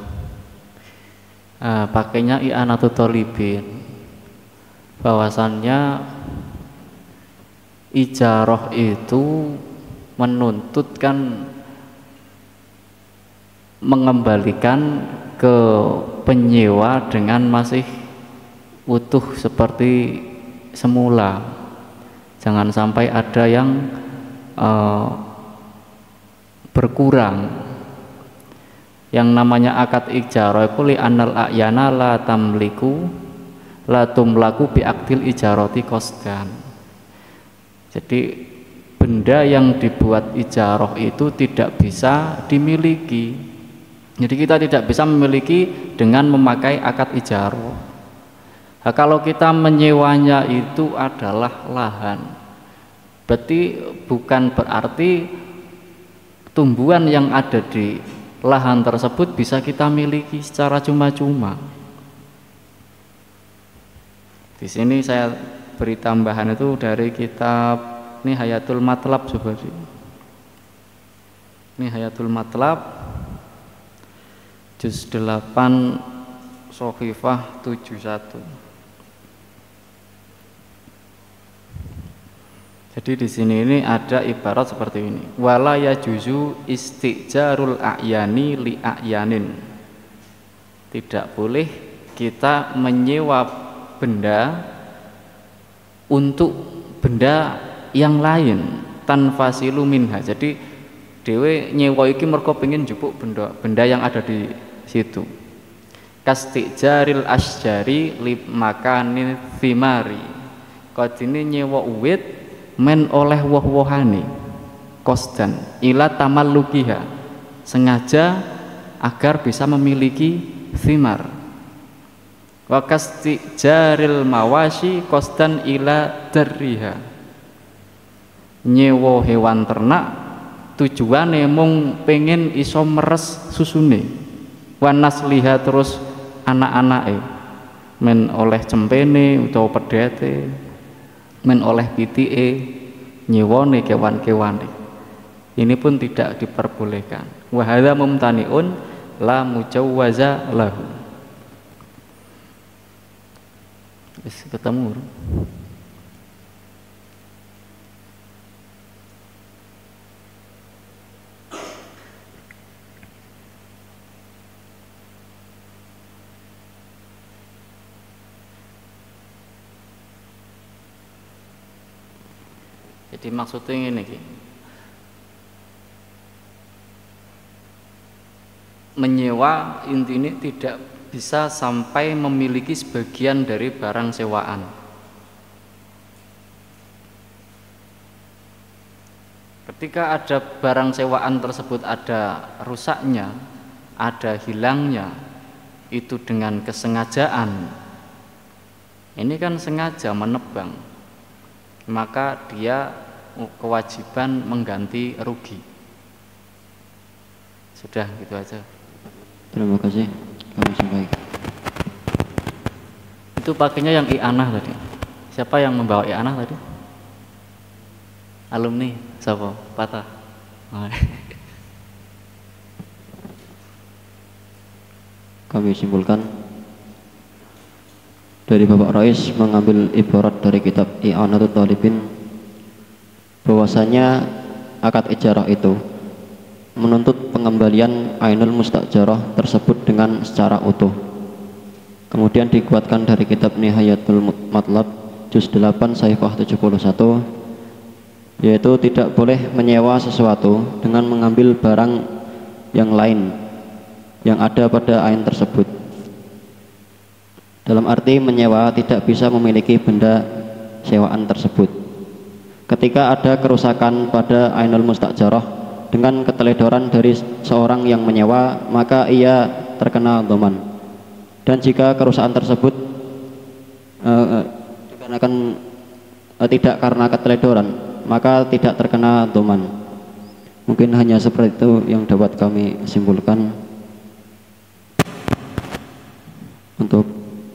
Pakainya i'anatut thalibin. Bahwasannya ijarah itu menuntut kan mengembalikan ke penyewa dengan masih utuh seperti semula. Jangan sampai ada yang berkurang. Yang namanya akad ijarah itu li anal a'yana la tamliku la tumlaku bi akdil ijarati qasdan. Jadi benda yang dibuat ijarah itu tidak bisa dimiliki. Jadi kita tidak bisa memiliki dengan memakai akad ijarah. Nah, kalau kita menyewanya itu adalah lahan, berarti bukan berarti tumbuhan yang ada di lahan tersebut bisa kita miliki secara cuma-cuma. Di sini saya beri tambahan itu dari kitab Nihayatul Matlab Subhari. Nihayatul Matlab juz 8 Sohifah 71. Jadi di sini ini ada ibarat seperti ini. Wala yajuzu istijarul a'yani li a'yanin. Tidak boleh kita menyewa benda untuk benda yang lain tanfasilu minha. Jadi dhewe nyewa iki mergo pengin njupuk benda yang ada di situ. Kastijaril asjari li makani thimari. Kadine nyewa uwit men oleh woh-wohane kosdan ila tamallukiha, sengaja agar bisa memiliki thimar. Wa kastijaril mawashi kosdan ila darriha, nyewa hewan ternak tujuane mung pengen iso meres susune. Wa nasliha, terus anak-anake men oleh cempene utawa pedhete, men oleh pitike, nyewone kewan-kewane. Ini pun tidak diperbolehkan. Wa hadza mumtaniun la mujawwaza lahu. Wis ketemu. Jadi maksudnya ini, menyewa intinya tidak bisa sampai memiliki sebagian dari barang sewaan. Ketika ada barang sewaan tersebut ada rusaknya, ada hilangnya, itu dengan kesengajaan. Ini kan sengaja menebang, maka dia kewajiban mengganti rugi. Sudah gitu aja. Terima kasih. Kami sampaikan. Itu pakainya yang i'anah tadi. Siapa yang membawa i'anah tadi? Alumni, siapa? Patah. Kami simpulkan dari Bapak Rais mengambil ibarat dari kitab I'anatul Talibin bahwasanya akad ijarah itu menuntut pengembalian ainul mustajarah tersebut dengan secara utuh. Kemudian dikuatkan dari kitab Nihayatul Matlab juz 8 saifah 71, yaitu tidak boleh menyewa sesuatu dengan mengambil barang yang lain yang ada pada ain tersebut. Dalam arti menyewa tidak bisa memiliki benda sewaan tersebut. Ketika ada kerusakan pada ainul mustajarah dengan keteledoran dari seorang yang menyewa, maka ia terkena dhaman. Dan jika kerusakan tersebut dikarenakan tidak karena keteledoran, maka tidak terkena dhaman. Mungkin hanya seperti itu yang dapat kami simpulkan untuk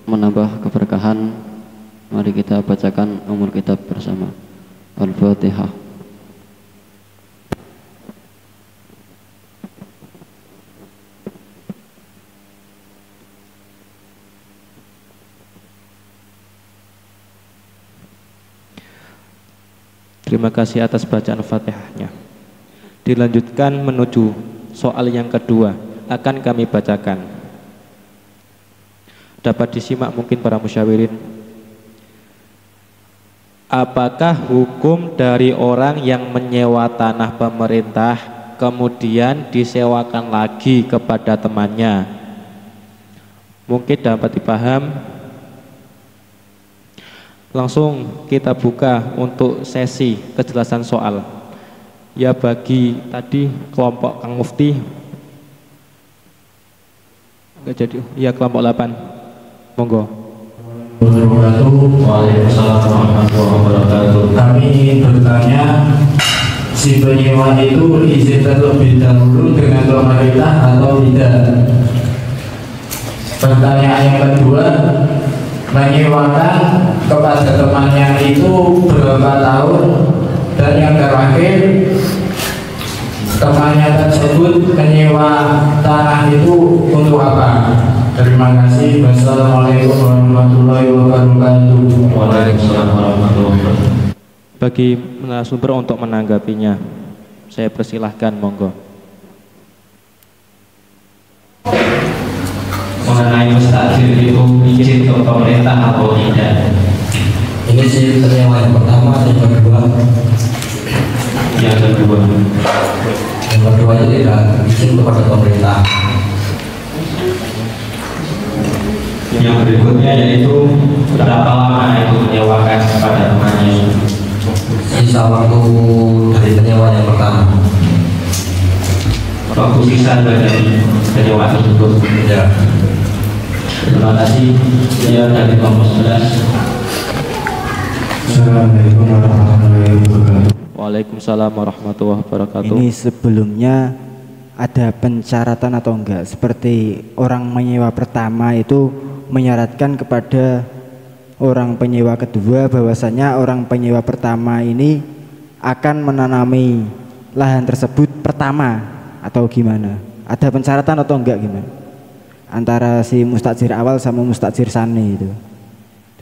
menambah keberkahan. Mari kita bacakan umul kitab bersama. Al-Fatihah. Terima kasih atas bacaan Fatihahnya. Dilanjutkan menuju soal yang kedua, akan kami bacakan. Dapat disimak mungkin para musyawirin. Apakah hukum dari orang yang menyewa tanah pemerintah kemudian disewakan lagi kepada temannya? Mungkin dapat dipaham. Langsung kita buka untuk sesi kejelasan soal. Ya bagi tadi kelompok Kang Mufti enggak jadi, ya kelompok 8. Monggo. Waalaikumsalam warahmatullahi wabarakatuh. Kami ingin bertanya, si penyewa itu izin terlebih dahulu dengan pemerintah atau tidak? Pertanyaan yang kedua, menyewakan kepada temannya itu berapa tahun? Dan yang terakhir, temannya tersebut menyewa tanah itu untuk apa? Terima kasih. Wassalamualaikum warahmatullahi wabarakatuh. Waalaikumsalam warahmatullahi wabarakatuh. Bagi narasumber untuk menanggapinya, saya persilahkan, monggo. Mengenai mustajir itu izin ke pemerintah atau tidak? Ini sih penyewa yang pertama, yang kedua. Yang kedua. Yang kedua itu tidak izin kepada pemerintah. Yang berikutnya yaitu berapa lama itu menyewakan kepada temannya? Sisa waktu dari penyewa yang pertama. Waktu sisa dari penyewa tersebut. Ya. Terima kasih. Ya, dari kelompok 11. Assalamualaikum warahmatullahi wabarakatuh. Waalaikumsalam warahmatullahi wabarakatuh. Ini sebelumnya ada pensyaratan atau enggak? Seperti orang menyewa pertama itu menyaratkan kepada orang penyewa kedua bahwasanya orang penyewa pertama ini akan menanami lahan tersebut pertama atau gimana? Ada pensyaratan atau enggak gimana? Antara si mustajir awal sama mustajir sani itu.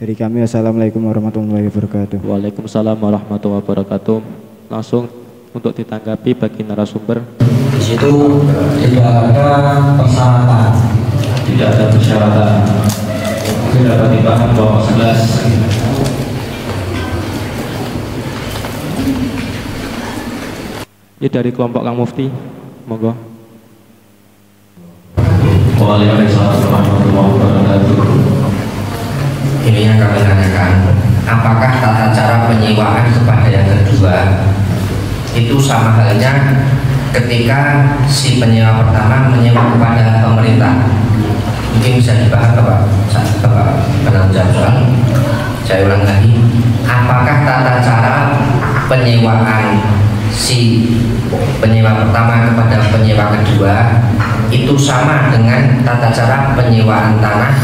Dari kami, wassalamualaikum warahmatullahi wabarakatuh. Waalaikumsalam warahmatullahi wabarakatuh. Langsung untuk ditanggapi bagi narasumber. Di situ tidak ada persyaratan. Tidak ada persyaratan. Mungkin dapat dipaham bahwa 11. Ya, dari kelompok Kang Mufti, monggo. Waalaikumsalam warahmatullahi wabarakatuh. Ini yang kami tanyakan, apakah tata cara penyewaan kepada yang kedua itu sama halnya ketika si penyewa pertama menyewa kepada pemerintah. Mungkin bisa dibahas Bapak penanggung jawab soal. Saya ulang lagi, apakah tata cara penyewaan si penyewa pertama kepada penyewa kedua itu sama dengan tata cara penyewaan tanah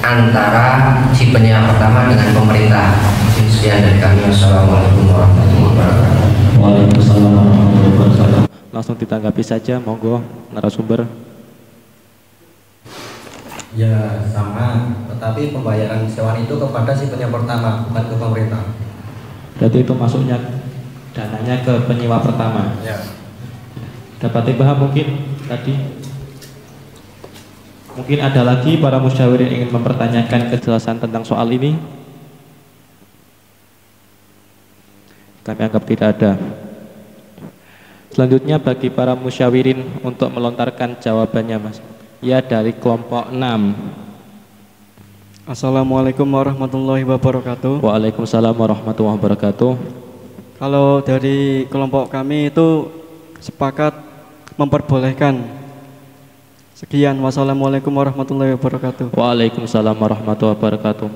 antara si penyewa pertama dengan pemerintah? Sekian dari kami. Wassalamualaikum warahmatullahi wabarakatuh. Waalaikumsalam warahmatullahi wabarakatuh. Langsung ditanggapi saja, monggo narasumber. Ya sama, tetapi pembayaran sewa itu kepada si penyewa pertama, bukan ke pemerintah. Berarti itu masuknya dananya ke penyewa pertama. Ya. Dapat dipaham mungkin tadi? Mungkin ada lagi para musyawirin ingin mempertanyakan kejelasan tentang soal ini? Kami anggap tidak ada. Selanjutnya bagi para musyawirin untuk melontarkan jawabannya, Mas. Ya, dari kelompok 6. Assalamualaikum warahmatullahi wabarakatuh. Waalaikumsalam warahmatullahi wabarakatuh. Kalau dari kelompok kami itu sepakat memperbolehkan. Sekian, wassalamualaikum warahmatullahi wabarakatuh. Waalaikumsalam warahmatullahi wabarakatuh.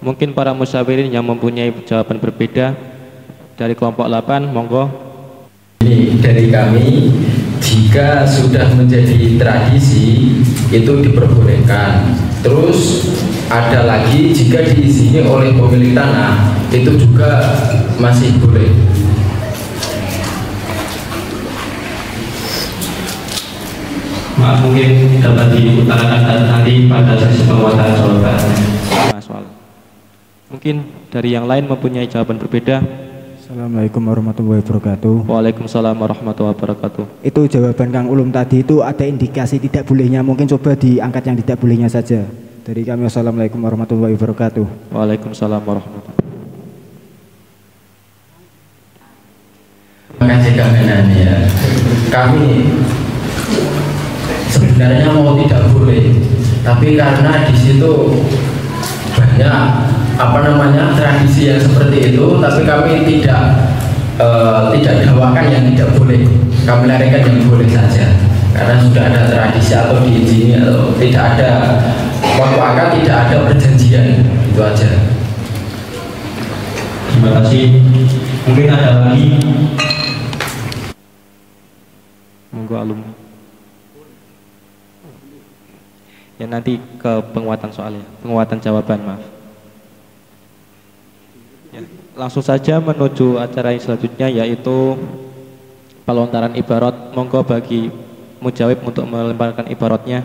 Mungkin para musyawirin yang mempunyai jawaban berbeda dari kelompok 8, monggo. Ini dari kami, jika sudah menjadi tradisi itu diperbolehkan. Terus ada lagi jika diizini oleh pemilik tanah itu juga masih boleh. Maaf, mungkin dapat diutarakan nanti pada sesi penguatan jawaban. Mungkin dari yang lain mempunyai jawaban berbeda. Assalamualaikum warahmatullahi wabarakatuh. Waalaikumsalam warahmatullahi wabarakatuh. Itu jawaban Kang Ulum tadi itu ada indikasi tidak bolehnya, mungkin coba diangkat yang tidak bolehnya saja. Dari kami, wassalamualaikum warahmatullahi wabarakatuh. Waalaikumsalam warahmatullahi wabarakatuh. Terima kasih Kang Menan ya. Kami sebenarnya mau tidak boleh, tapi karena di situ banyak tradisi yang seperti itu, tapi kami tidak dakwakan yang tidak boleh, kami larikan yang boleh saja karena sudah ada tradisi atau diizini atau tidak ada waktu akad, tidak ada perjanjian, itu aja. Terima kasih. Mungkin ada lagi, monggo alumni. Ya nanti ke penguatan soalnya, penguatan jawaban, maaf. Ya, langsung saja menuju acara yang selanjutnya, yaitu pelontaran ibarat. Monggo bagi mujawib untuk melemparkan ibaratnya.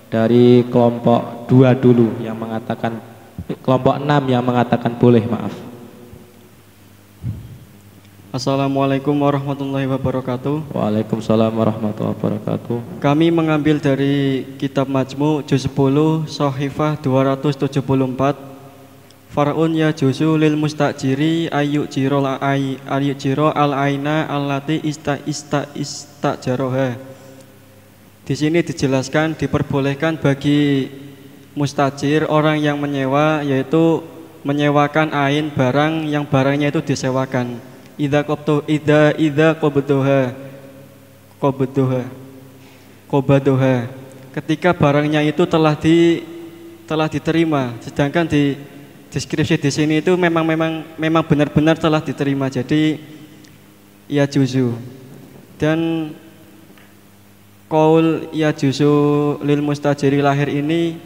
Dari kelompok 2 dulu yang mengatakan, kelompok 6 yang mengatakan boleh, maaf. Assalamualaikum warahmatullahi wabarakatuh. Waalaikumsalam warahmatullahi wabarakatuh. Kami mengambil dari kitab Majmu juz 10 Shahifah 274. Far'un ya juzu lil mustajiri ayu jiro al aina allati istajaroha. Di sini dijelaskan diperbolehkan bagi mustajir, orang yang menyewa, yaitu menyewakan ain barang yang barangnya itu disewakan. Idza qabadoha ketika barangnya itu telah diterima, sedangkan di deskripsi di sini itu memang benar-benar telah diterima, jadi ya juzu. Dan qaul ya juzu lil mustajiri lahir ini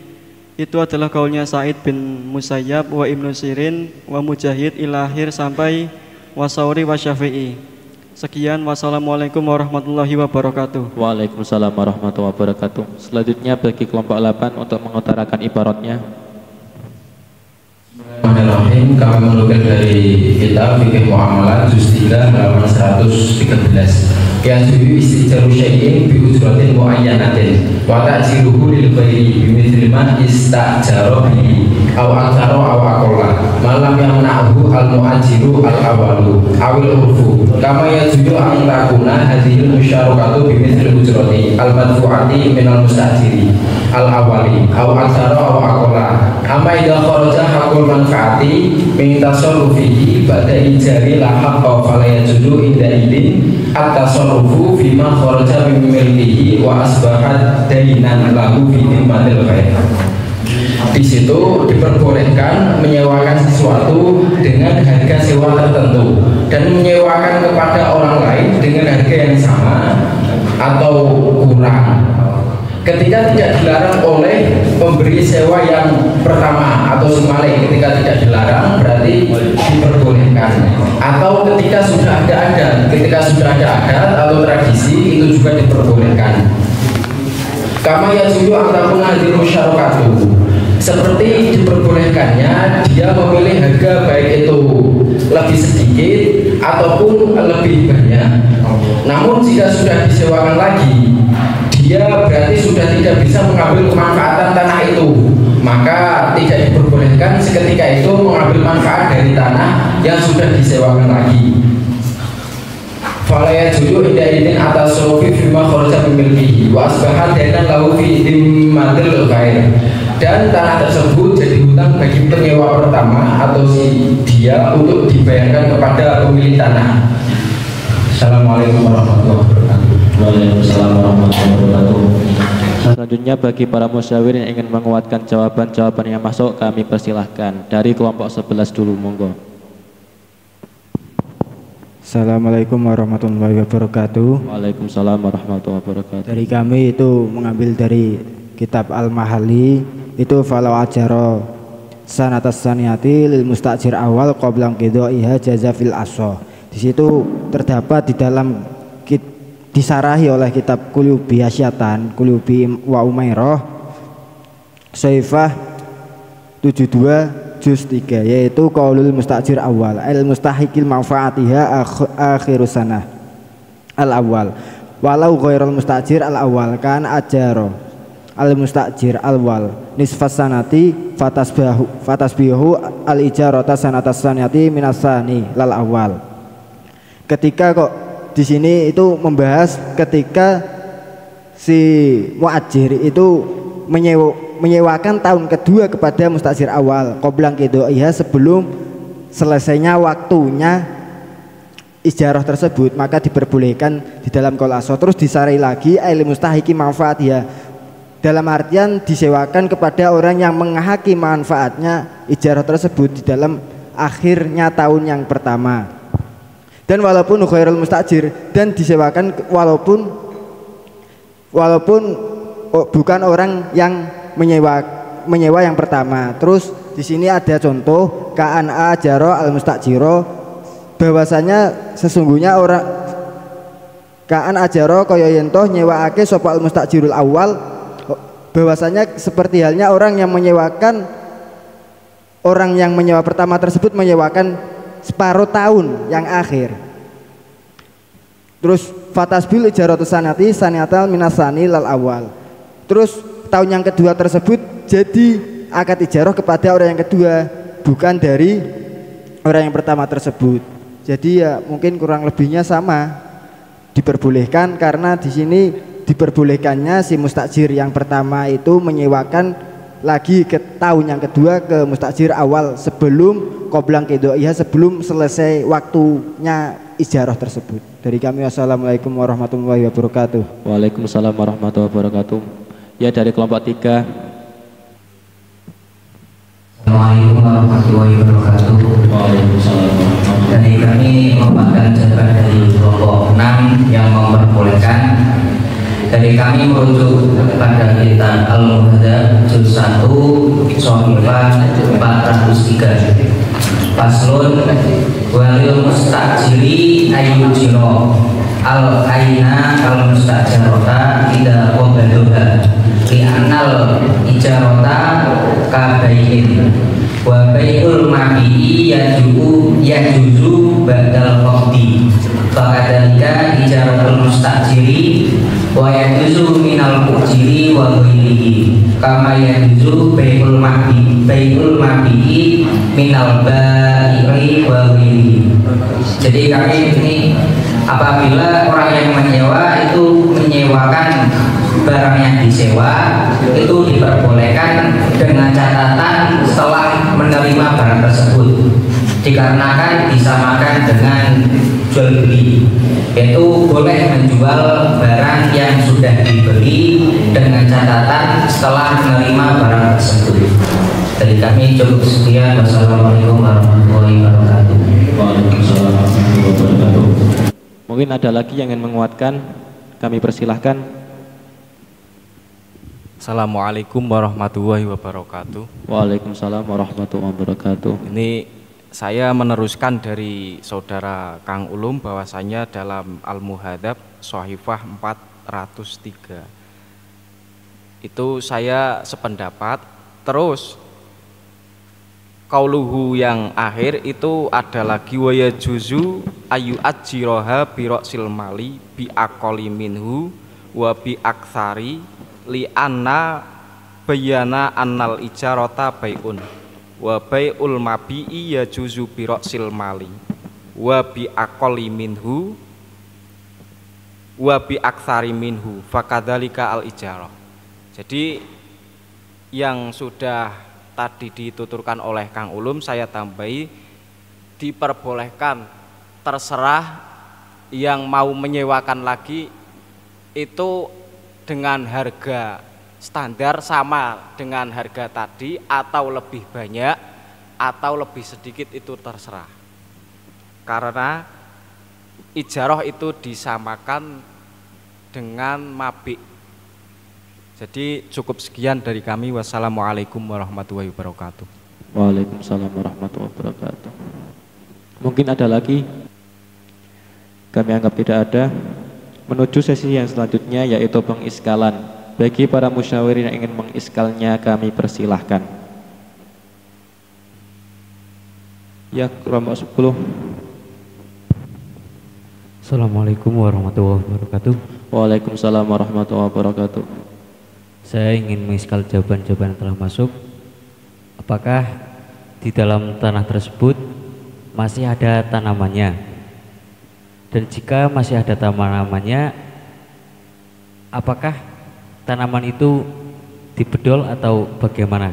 itu adalah kaulnya Sa'id bin Musayyab wa Ibnu Sirin wa Mujahid ilahir sampai Wasauri wa Syafi'i. Sekian, wassalamualaikum warahmatullahi wabarakatuh. Waalaikumsalam warahmatullahi wabarakatuh. Selanjutnya bagi kelompok 8 untuk mengutarakan ibaratnya. Bismillahirrahmanirrahim. Kami menukil dari kitab Fikih Muamalat juz 3 halaman 113. yajuzu istijaru syai'in bi ujratin muayyanatin wa ta'jiruhu lil ghairi bimithli ma istajara bihi aw aktsara aw aqalla malam yang na'hu al mu'ajiru al awalu awil urfu kama yajuzu an takuna hadhil musyarakatu bimithli ujrati al madfu'ati min al mustajiri al awali aw aktsara aw aqalla amma idza kharaja haqqul manfaati min tasarrufihi ba'da ijari la haqqa fala yajuzu inda idin at-tasarrufu fima kharaja min milkihi wa asbahat dainan lahu fi dhimmatil ghair. Di situ diperbolehkan menyewakan sesuatu dengan harga sewa tertentu dan menyewakan kepada orang lain dengan harga yang sama atau kurang ketika tidak dilarang oleh pemberi sewa yang pertama atau semalik. Ketika tidak dilarang berarti diperbolehkan, atau ketika sudah ada adat, ketika sudah ada adat atau tradisi itu juga diperbolehkan. Kama yajuzu an takuna hadhihi musyarakatu, seperti diperbolehkannya dia memilih harga baik itu lebih sedikit ataupun lebih banyak. Namun jika sudah disewakan lagi, dia berarti sudah tidak bisa mengambil kemanfaatan tanah itu, maka tidak diperbolehkan seketika itu mengambil manfaat dari tanah yang sudah disewakan lagi. Fala yajuzu inda idin atas surufi fima kharaja min milkihi wa asbaha dainan lahu fi dhimmatil ghair, dan tanah tersebut jadi hutang bagi penyewa pertama atau si dia untuk dibayarkan kepada pemilik tanah. Assalamualaikum warahmatullahi wabarakatuh. Waalaikumsalam warahmatullahi wabarakatuh. Selanjutnya bagi para musyawir yang ingin menguatkan jawaban-jawaban yang masuk, kami persilahkan dari kelompok 11 dulu, monggo. Assalamualaikum warahmatullahi wabarakatuh. Waalaikumsalam warahmatullahi wabarakatuh. Dari kami itu mengambil dari kitab Al-Mahali, itu falau ajaro sanatas saniyati lil mustajir awal qabla qidaiha jaza fil aso. Di situ terdapat di dalam disarahi oleh kitab Qulubi Asyatan, Qulubi wa Umairah, Saifah 72 juz 3, yaitu qaulul mustajir awal al mustahiqil manfaatiha akhirus sanah al awal walau ghairul mustajir al awal kan ajaro al mustajir al wal nisfas sanati fatasbihu al ijarata sanatas sanati minasani lal awal. Ketika kok di sini itu membahas ketika si muajir itu menyewakan tahun kedua kepada mustajir awal qoblang qidaiha, sebelum selesainya waktunya ijarah tersebut, maka diperbolehkan di dalam qaul aso. Terus disarai lagi ail mustahiqi manfaatiha, dalam artian disewakan kepada orang yang menghaki manfaatnya ijarah tersebut di dalam akhirnya tahun yang pertama. Dan walaupun ghairul mustajir, dan disewakan walaupun bukan orang yang menyewa yang pertama. Terus di sini ada contoh kaan ajaro al mustajiro, bahwasanya sesungguhnya orang kaan ajaro kaya yentoh nyewaake sapa al mustajirul awal, bahwasanya seperti halnya orang yang menyewakan, orang yang menyewa pertama tersebut menyewakan separuh tahun yang akhir. Terus fatasbil ijaratu sanati saniatal minasani lal awal. Terus tahun yang kedua tersebut jadi akad ijarah kepada orang yang kedua, bukan dari orang yang pertama tersebut. Jadi ya mungkin kurang lebihnya sama, diperbolehkan karena di sini diperbolehkannya si mustajir yang pertama itu menyewakan lagi ke tahun yang kedua ke mustajir awal sebelum qoblang qidaiha, sebelum selesai waktunya ijarah tersebut. Dari kami wassalamualaikum warahmatullahi wabarakatuh. Waalaikumsalam warahmatullahi wabarakatuh. Ya, dari kelompok 3. Assalamualaikum warahmatullahi wabarakatuh. Waalaikumsalam. Dari kami merupakan jawaban dari kelompok 6 yang memperbolehkan. Dari kami merujuk kepada kitab Al-Muhadzab juz 1 Shahifah 403. Faslun walil mustajiri ayyujiro al aina al mustajarota tidak qabaluha li anal ijarota kabayin wa bai'ul mabi'i yajuzu ba'dal qabdi Fakadzalika ijaratul mustajiri wa yajuzu minal mujiri wa ghairihi kama yajuzu bai'ul mabi'i minal ba'i wa ghairihi. Jadi kami ini apabila orang yang menyewa itu menyewakan barang yang disewa itu diperbolehkan dengan catatan setelah menerima barang tersebut, dikarenakan disamakan dengan jual beli, yaitu boleh menjual barang yang sudah dibeli dengan catatan setelah menerima barang tersebut. Dari kami cukup sekian. Wassalamualaikum warahmatullahi wabarakatuh. Waalaikumsalam warahmatullahi wabarakatuh. Mungkin ada lagi yang ingin menguatkan, kami persilahkan. Assalamualaikum warahmatullahi wabarakatuh. Waalaikumsalam warahmatullahi wabarakatuh. Ini saya meneruskan dari saudara Kang Ulum bahwasanya dalam Al-Muhadzab Shahifah 403 itu saya sependapat. Terus qauluhu yang akhir itu ada lagi wa yajuzu ayu ajroha bi ra'sil mali bi aqali minhu wa bi aktsari li anna bayana annal ijarata bai'un wa bai'ul mabi'i yajuzu bi ra'sil mali wa bi aqali minhu wa bi aktsari minhu fakadzalika al ijarah. Jadi yang sudah tadi dituturkan oleh Kang Ulum saya tambahi, diperbolehkan, terserah yang mau menyewakan lagi itu dengan harga standar sama dengan harga tadi atau lebih banyak atau lebih sedikit itu terserah, karena ijarah itu disamakan dengan mabik. Jadi cukup sekian dari kami. Wassalamualaikum warahmatullahi wabarakatuh. Waalaikumsalam warahmatullahi wabarakatuh. Mungkin ada lagi? Kami anggap tidak ada. Menuju sesi yang selanjutnya yaitu pengiskalan. Bagi para musyawirin yang ingin mengiskalnya kami persilahkan. Ya, kelompok 10. Assalamualaikum warahmatullahi wabarakatuh. Waalaikumsalam warahmatullahi wabarakatuh. Saya ingin mengiskal jawaban-jawaban yang telah masuk. Apakah di dalam tanah tersebut masih ada tanamannya? Dan jika masih ada tanamannya, apakah tanaman itu dibedol atau bagaimana?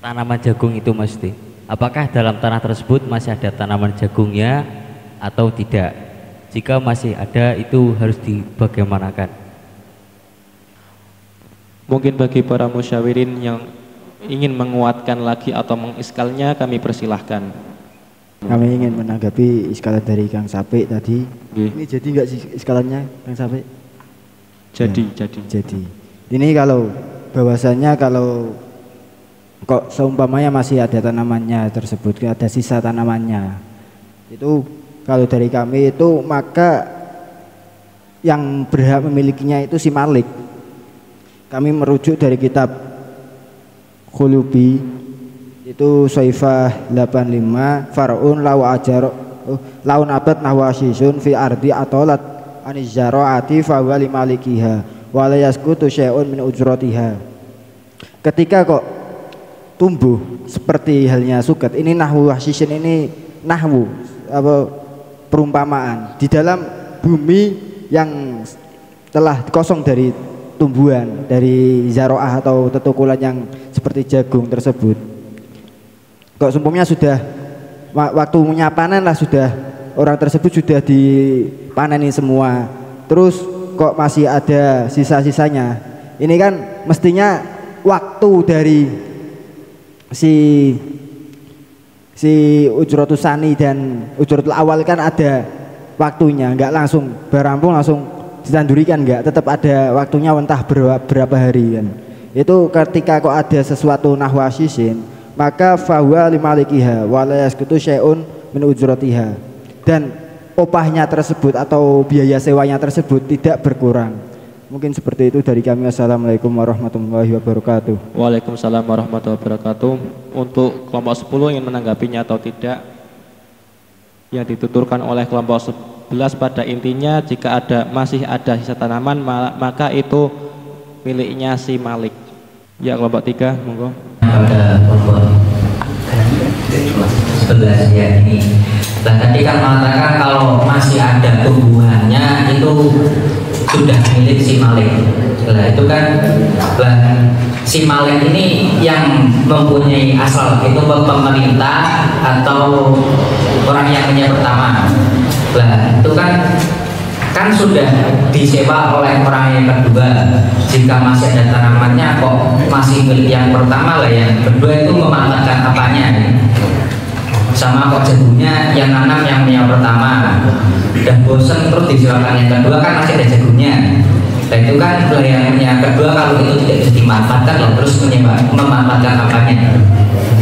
Tanaman jagung itu mesti. Apakah dalam tanah tersebut masih ada tanaman jagungnya atau tidak? Jika masih ada, itu harus dibagaimanakan? Mungkin bagi para musyawirin yang ingin menguatkan lagi atau mengiskalnya kami persilahkan. Kami ingin menanggapi iskalan dari Kang Sapi tadi. Ini jadi enggak sih iskalannya Kang Sapi? Jadi. Ini kalau bahwasanya kalau kok seumpamanya masih ada tanamannya tersebut, ada sisa tanamannya, itu kalau dari kami itu maka yang berhak memilikinya itu si Malik. Kami merujuk dari kitab Khulubi itu Soifah 85 Far'un laun abad nahwasisun fi ardi atolat anizzaro'ati fahuwa limalikiha wala yaskutu syai'un min ujratiha. Ketika kok tumbuh seperti halnya suket, ini nahwu wasisin, ini nahwu apa perumpamaan di dalam bumi yang telah kosong dari tumbuhan, dari zaro'ah atau tetukulan yang seperti jagung tersebut. Kok sumpahnya sudah waktunya panen lah, sudah orang tersebut sudah dipaneni semua, terus kok masih ada sisa-sisanya. Ini kan mestinya waktu dari si ujratus sani dan ujratul awal kan ada waktunya, enggak langsung berampung langsung ditandurikan, enggak, tetap ada waktunya, entah berapa hari kan. Itu ketika kok ada sesuatu nahwasisin, maka fahuwa limalikiha wala yaskutu syai'un min ujratiha, dan opahnya tersebut atau biaya sewanya tersebut tidak berkurang. Mungkin seperti itu dari kami. Assalamualaikum warahmatullahi wabarakatuh. Waalaikumsalam warahmatullahi wabarakatuh. Untuk kelompok 10 ingin menanggapinya atau tidak? Yang dituturkan oleh kelompok 11 pada intinya jika masih ada sisa tanaman maka itu miliknya si Malik. Ya, kelompok 3 monggo. Pada kelompok 11 ya ini. Nah, tadi kan mengatakan kalau masih ada tumbuhannya itu sudah milik si Malik. Nah, itu kan si Malik ini yang mempunyai asal itu pemerintah atau orang yang punya pertama. Nah, itu kan sudah disewa oleh orang yang kedua. Jika masih ada tanamannya kok masih milik yang pertama lah, yang kedua itu memanfaatkan apanya? Sama kok jagungnya yang nanam yang punya pertama dan bosan terus disewakan yang kedua, kan masih ada jagungnya. Nah, itu kan yang punya kedua kalau itu tidak bisa dimanfaatkan loh, terus memanfaatkan apanya?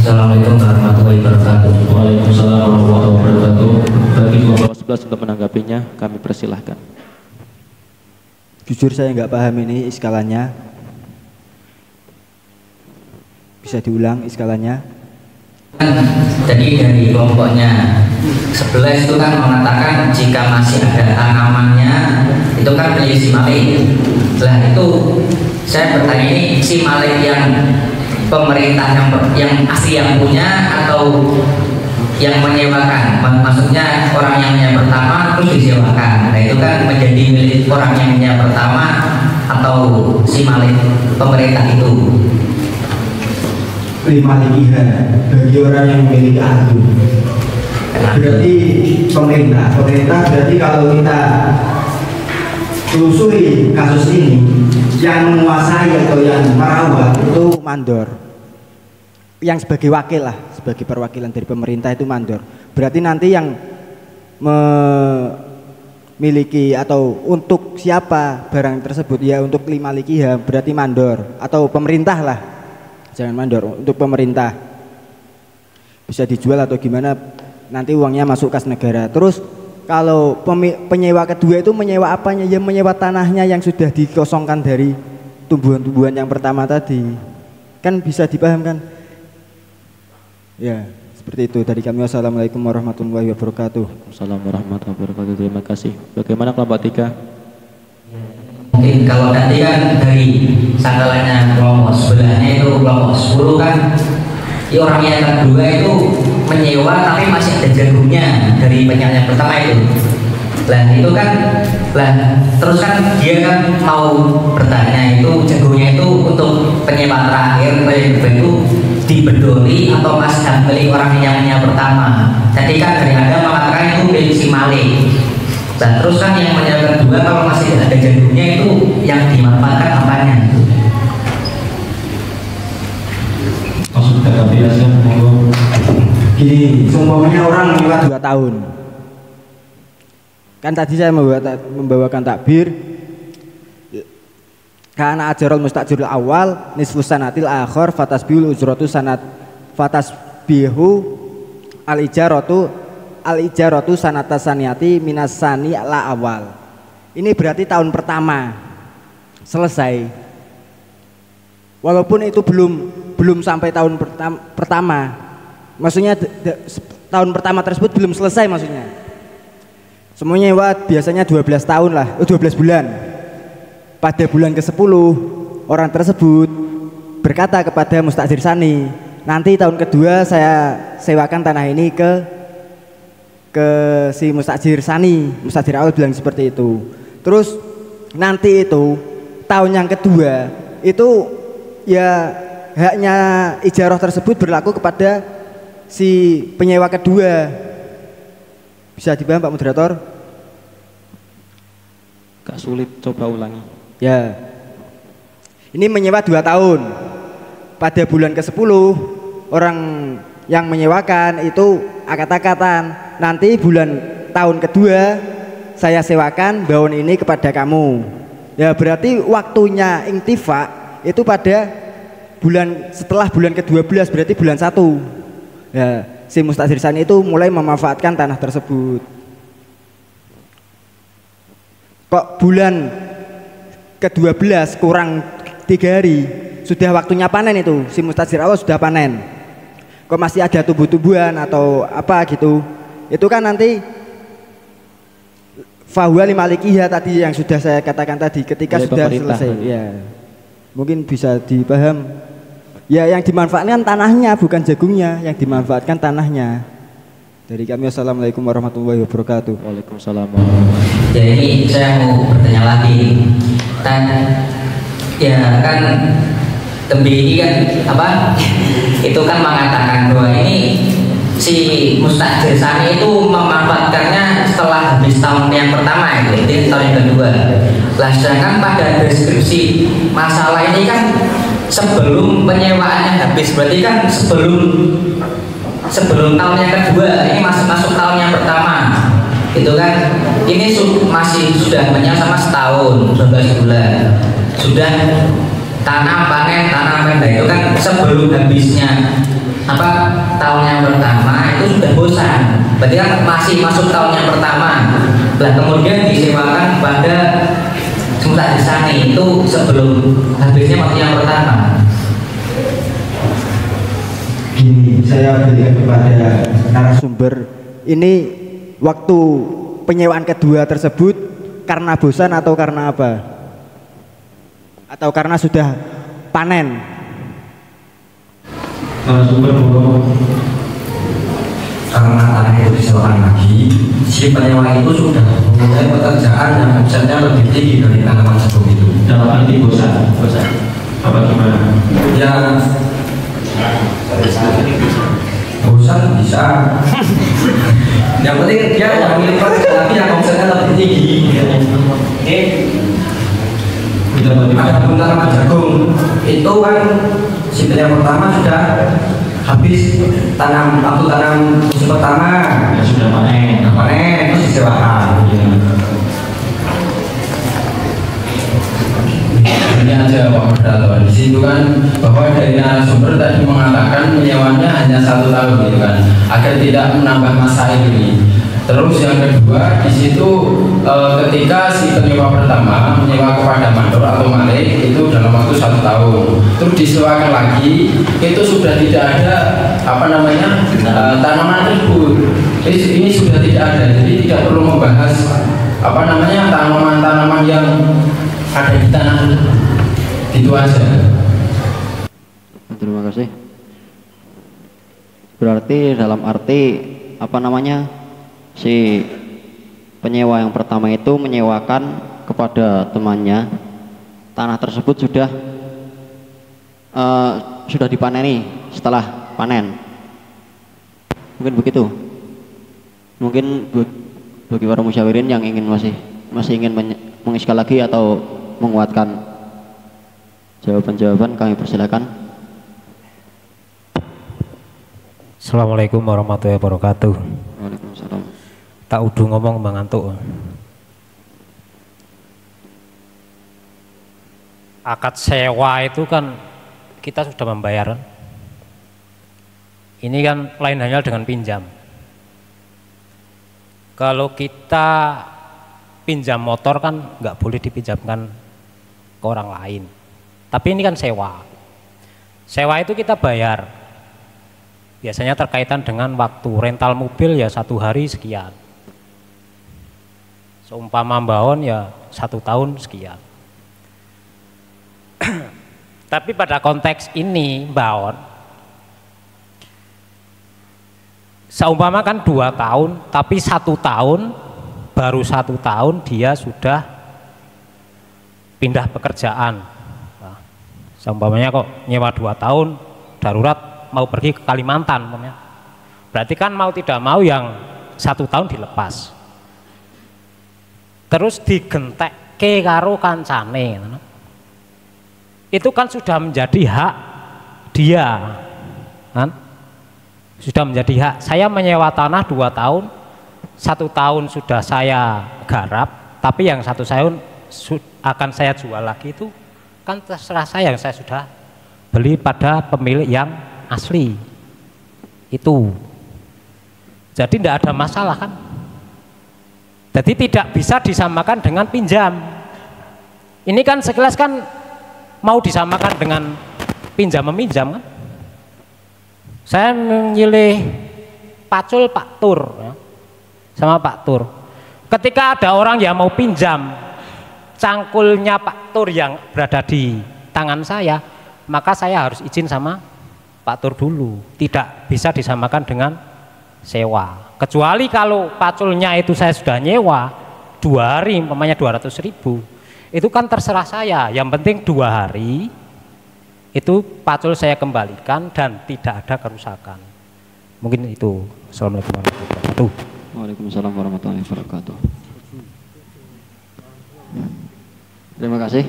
Assalamualaikum warahmatullahi wabarakatuh. Waalaikumsalam warahmatullahi wabarakatuh. Bagi kelompok 11 untuk menanggapinya kami persilahkan. Jujur saya nggak paham ini iskalannya. Bisa diulang iskalannya? Jadi dari kelompoknya 11 itu kan mengatakan jika masih ada tanamannya itu kan milik si Malik. Setelah itu saya bertanya, ini si Malik yang pemerintah yang asli yang punya atau yang menyewakan? Maksudnya orang yang punya pertama terus disewakan. Nah, itu kan menjadi milik orang yang punya pertama atau si Malik pemerintah itu. Limalikiha bagi orang yang memiliki adu. Berarti pemerintah berarti kalau kita telusuri kasus ini, yang menguasai atau yang merawat itu mandor. Yang sebagai wakil lah, sebagai perwakilan dari pemerintah itu mandor. Berarti nanti yang memiliki atau untuk siapa barang tersebut ya untuk limalikiha berarti mandor atau pemerintah lah. Jangan mandor, untuk pemerintah bisa dijual atau gimana, nanti uangnya masuk kas negara. Terus kalau penyewa kedua itu menyewa apanya? Ya menyewa tanahnya yang sudah dikosongkan dari tumbuhan-tumbuhan yang pertama tadi. Kan bisa dipahamkan? Ya, seperti itu dari kami. Wassalamualaikum warahmatullahi wabarakatuh. Assalamualaikum warahmatullahi wabarakatuh. Terima kasih. Bagaimana kelompok 3? Mungkin kalau nanti kan dari sanggalannya kelompok sebelahnya itu kelompok 10 kan orang yang kedua itu menyewa tapi masih ada jagungnya dari penyewa yang pertama itu. Lah itu kan terus kan dia kan mau bertanya itu jagungnya itu untuk penyewa terakhir itu dibedoli atau masih milik orang yang pertama. Tadi kan dari Anda mengatakan itu milik si Malik. Dan terus kan yang menyewa kedua kalau masih ada jagungnya itu yang dimanfaatkan apanya? Maksud kebiasaan gini, umpamanya orang menyewa 2 tahun. Kan tadi saya membawakan takbir karena ajarul mustajirul awal nisfu sanatil akhir fatasbihul ujratu sanat fatasbihu al ijaratu sanata saniyati minas sani la awal. Ini berarti tahun pertama selesai. Walaupun itu belum sampai tahun pertama. Maksudnya tahun pertama tersebut belum selesai maksudnya. Semuanya biasanya 12 tahun lah, 12 bulan. Pada bulan ke-10 orang tersebut berkata kepada mustajir sani, nanti tahun kedua saya sewakan tanah ini ke si mustajir sani. Mustajir awal bilang seperti itu. Terus nanti itu tahun yang kedua itu ya haknya ijarah tersebut berlaku kepada si penyewa kedua. Bisa dipaham Pak Moderator? Gak sulit, coba ulangi. Ya, ini menyewa 2 tahun. Pada bulan ke-10 orang yang menyewakan itu kata-katan, nanti tahun kedua saya sewakan bawon ini kepada kamu. Ya berarti waktunya intifa itu pada setelah bulan ke-12, berarti bulan 1. Ya, si mustajir sani itu mulai memanfaatkan tanah tersebut. Kok bulan ke-12 kurang 3 hari sudah waktunya panen, itu si mustajir awal sudah panen, kok masih ada tumbuh-tumbuhan atau apa gitu, itu kan nanti fahuwa limalikiha tadi yang sudah saya katakan tadi, ketika oleh sudah pemerintah. selesai ya mungkin bisa dipaham ya, yang dimanfaatkan tanahnya bukan jagungnya, yang dimanfaatkan tanahnya. Dari kami, assalamualaikum warahmatullahi wabarakatuh. Waalaikumsalam. Ya, ini saya mau bertanya lagi. Ya kan Tembi ini kan apa? Itu kan mengatakan bahwa ini si mustajir sani itu memanfaatkannya setelah habis tahun yang pertama itu tahun yang kedua. Lah sedangkan pada deskripsi masalah ini kan sebelum penyewaannya habis, berarti kan sebelum tahun yang kedua, ini masuk tahun yang pertama, itu kan ini masih sudah menyewa sama setahun 12 bulan, sudah tanam panen, itu kan sebelum habisnya apa tahun yang pertama itu sudah bosan, berarti kan masih masuk tahun yang pertama. Lah kemudian disewakan pada mustajir sani itu sebelum habisnya waktu yang pertama. Gini, saya berikan kepada narasumber ini, waktu penyewaan kedua tersebut karena bosan atau karena apa? Atau karena sudah panen? Narasumber karena tanah itu disewakan lagi, si penyewa itu sudah memulai pekerjaan yang omsetnya lebih tinggi dari tanaman jagung itu. Dalam arti bosan apa gimana? Ya bosan bisa. Yang penting dia yang milik tapi yang omsetnya lebih tinggi. Ada pun tanaman jagung itu kan si yang pertama sudah habis tanam musim pertama ya, sudah panen terus disewakan. Ini aja Pak Moderator, di situ kan bahwa dari narasumber tadi mengatakan menyewanya hanya 1 tahun gitu kan, agar tidak menambah masa ini. Terus yang kedua di situ ketika si penyewa pertama menyewa kepada mandor atau malik itu dalam waktu 1 tahun, terus disewakan lagi itu sudah tidak ada apa namanya tanaman tersebut. Ini sudah tidak ada, jadi tidak perlu membahas apa namanya tanaman-tanaman yang ada di tanah itu aja. Terima kasih. Berarti dalam arti apa namanya, si penyewa yang pertama itu menyewakan kepada temannya tanah tersebut sudah dipaneni setelah panen, mungkin begitu. Mungkin bagi para musyawirin yang ingin masih ingin mengiskal lagi atau menguatkan jawaban-jawaban, kami persilakan. Assalamualaikum warahmatullahi wabarakatuh. Waalaikumsalam. Tak udah ngomong mengantuk. Akad sewa itu kan kita sudah membayar. Ini kan lain halnya dengan pinjam. Kalau kita pinjam motor kan nggak boleh dipinjamkan ke orang lain. Tapi ini kan sewa. Sewa itu kita bayar. Biasanya terkaitan dengan waktu. Rental mobil ya 1 hari sekian. Seumpama mbahon ya 1 tahun sekian. Tapi pada konteks ini mbahon, seumpama kan 2 tahun, tapi 1 tahun, baru 1 tahun dia sudah pindah pekerjaan. Nah, seumpamanya kok nyewa 2 tahun, darurat mau pergi ke Kalimantan, berarti kan mau tidak mau yang 1 tahun dilepas. Terus digentek ke karo kancane, itu kan sudah menjadi hak dia, kan? Sudah menjadi hak. Saya menyewa tanah 2 tahun, 1 tahun sudah saya garap, tapi yang 1 tahun akan saya jual lagi, itu kan terserah saya, yang saya sudah beli pada pemilik yang asli itu. Jadi tidak ada masalah kan. Jadi tidak bisa disamakan dengan pinjam. Ini kan sekilas kan mau disamakan dengan pinjam meminjam kan. Saya memilih pacul Pak Tur ya, sama Pak Tur. Ketika ada orang yang mau pinjam cangkulnya Pak Tur yang berada di tangan saya, maka saya harus izin sama Pak Tur dulu. Tidak bisa disamakan dengan sewa. Kecuali kalau paculnya itu saya sudah nyewa 2 hari, umpamanya 200.000. Itu kan terserah saya, yang penting 2 hari itu pacul saya kembalikan dan tidak ada kerusakan. Mungkin itu. Assalamualaikum warahmatullahi wabarakatuh. Waalaikumsalam warahmatullahi wabarakatuh. Terima kasih.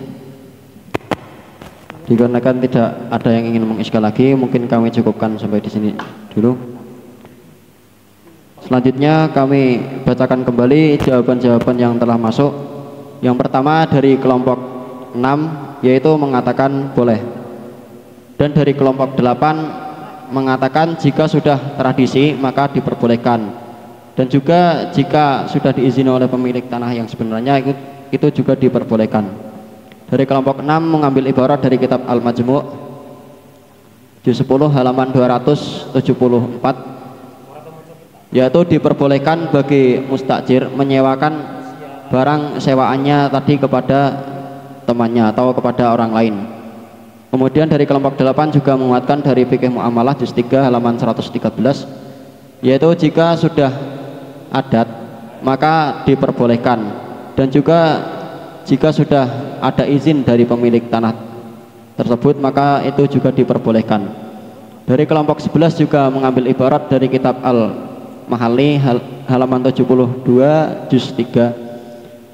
Dikarenakan tidak ada yang ingin mengiskal lagi, mungkin kami cukupkan sampai di sini dulu. Selanjutnya kami bacakan kembali jawaban-jawaban yang telah masuk. Yang pertama dari kelompok 6 yaitu mengatakan boleh. Dan dari kelompok 8 mengatakan jika sudah tradisi maka diperbolehkan. Dan juga jika sudah diizini oleh pemilik tanah yang sebenarnya itu juga diperbolehkan. Dari kelompok 6 mengambil ibarat dari kitab Al-Majmu' juz 10 halaman 274, yaitu diperbolehkan bagi mustajir menyewakan barang sewaannya tadi kepada temannya atau kepada orang lain. Kemudian dari kelompok 8 juga menguatkan dari fikih muamalah juz 3 halaman 113, yaitu jika sudah adat maka diperbolehkan, dan juga jika sudah ada izin dari pemilik tanah tersebut maka itu juga diperbolehkan. Dari kelompok 11 juga mengambil ibarat dari kitab Al-Mahalli halaman 72 juz 3.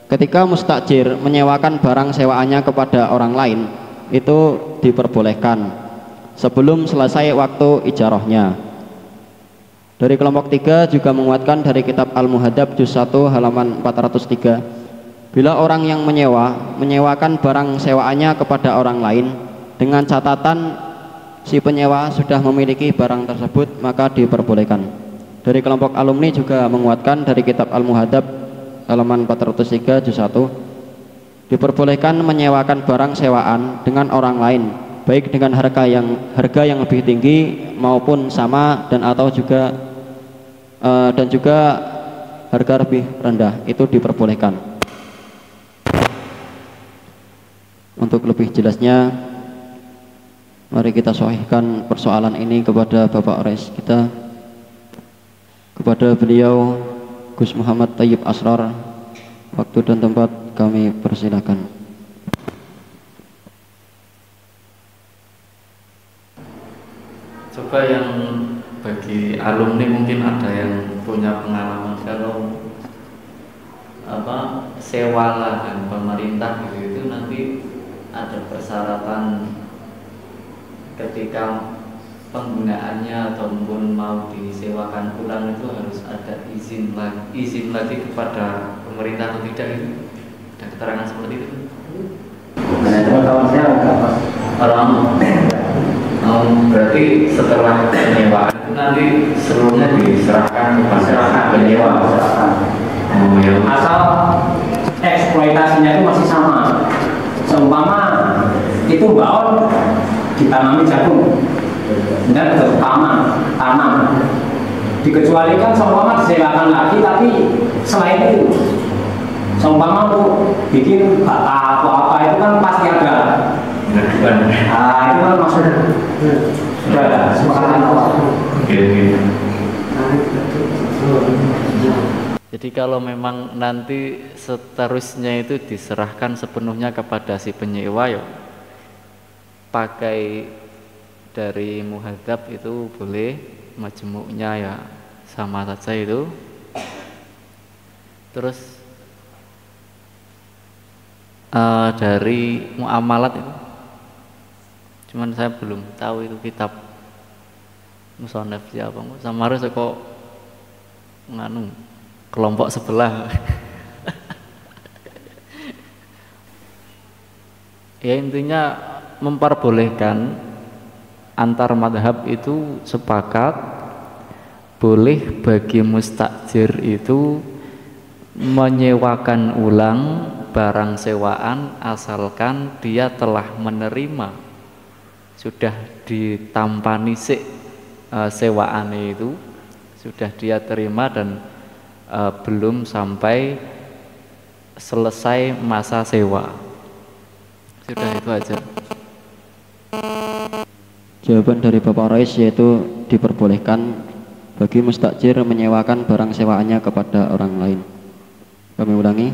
Ketika mustajir menyewakan barang sewaannya kepada orang lain itu diperbolehkan sebelum selesai waktu ijarahnya. Dari kelompok 3 juga menguatkan dari kitab Al-Muhadzab juz 1 halaman 403, bila orang yang menyewakan barang sewaannya kepada orang lain dengan catatan si penyewa sudah memiliki barang tersebut maka diperbolehkan. Dari kelompok alumni juga menguatkan dari kitab Al-Muhadzab halaman 403 juz 1, diperbolehkan menyewakan barang sewaan dengan orang lain baik dengan harga yang lebih tinggi maupun sama dan juga harga lebih rendah, itu diperbolehkan. Untuk lebih jelasnya mari kita sahihkan persoalan ini kepada Bapak Rais kita, kepada beliau Gus Muhammad Thayyib Asrar. Waktu dan tempat kami persilakan. Coba yang bagi alumni mungkin ada yang punya pengalaman kalau sewa lahan pemerintah itu nanti ada persyaratan ketika penggunaannya ataupun mau disewakan ulang itu harus ada izin lagi kepada pemerintah atau tidak, itu ada keterangan seperti itu. Nah, kawan saya orang berarti setelah penyewaan itu nanti seluruhnya diserahkan kepada penyewa. Oh, ya. Asal eksploitasinya itu masih sama. Seumpama itu baon ditanami jagung dan tanam dikecualikan seumpama disewakan lagi, tapi selain itu seumpama untuk bikin bata atau apa itu kan pasti ada. Nah, itu kan maksudnya sudah ada sepakatan awal. Jadi kalau memang nanti seterusnya itu diserahkan sepenuhnya kepada si penyewa, ya pakai dari muhadzab itu boleh, majmu'nya ya sama saja itu. Terus dari muamalat itu, cuman saya belum tahu itu kitab musannaf siapa, sama harus kok nganu kelompok sebelah. Ya intinya memperbolehkan. Antar madhab itu sepakat boleh bagi mustajir itu menyewakan ulang barang sewaan asalkan dia telah menerima, sudah ditampani sewaan itu, sudah dia terima dan belum sampai selesai masa sewa. Sudah itu aja. Jawaban dari Bapak Rais yaitu diperbolehkan bagi mustajir menyewakan barang sewaannya kepada orang lain. Kami ulangi,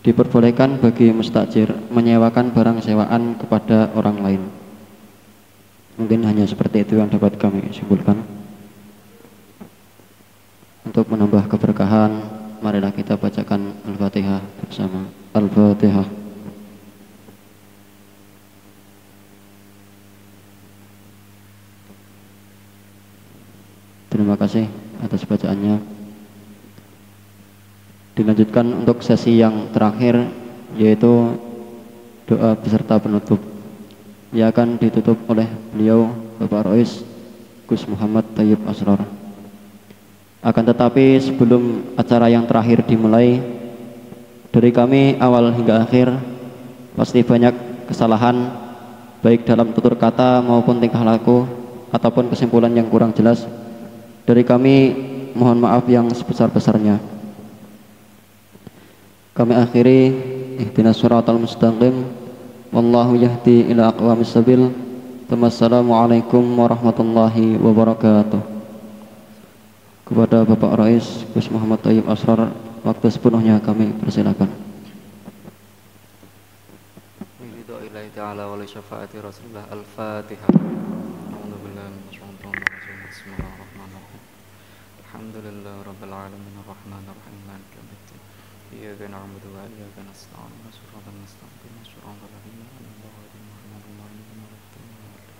diperbolehkan bagi mustajir menyewakan barang sewaan kepada orang lain. Mungkin hanya seperti itu yang dapat kami simpulkan. Untuk menambah keberkahan, marilah kita bacakan Al-Fatihah bersama. Al-Fatihah. Terima kasih atas bacaannya. Dilanjutkan untuk sesi yang terakhir, yaitu doa beserta penutup. Ia akan ditutup oleh beliau Bapak Rois Gus Muhammad Thayyib Asrar. Akan tetapi sebelum acara yang terakhir dimulai, dari kami awal hingga akhir pasti banyak kesalahan, baik dalam tutur kata maupun tingkah laku ataupun kesimpulan yang kurang jelas. Dari kami mohon maaf yang sebesar-besarnya. Kami akhiri ihdinas siratal mustaqim, wallahu yahdi ila aqwamis sabil. Wassalamualaikum warahmatullahi wabarakatuh. Kepada Bapak Rais Gus Muhammad Thayyib Asrar, waktu sepenuhnya kami persilakan. Billahi ta'ala wa li syafaati Rasulullah. Al-Fatihah. A'udzubillahi minasyaitonir rajim. Bismillahirrahmanirrahim. Alhamdulillah rabbil alamin arrahmanir rahim maliki yaumiddin. Iyyaka na'budu wa iyyaka nasta'in. Shiratal mustaqim shiratal ladzina an'amta 'alaihim ghairil maghdubi 'alaihim.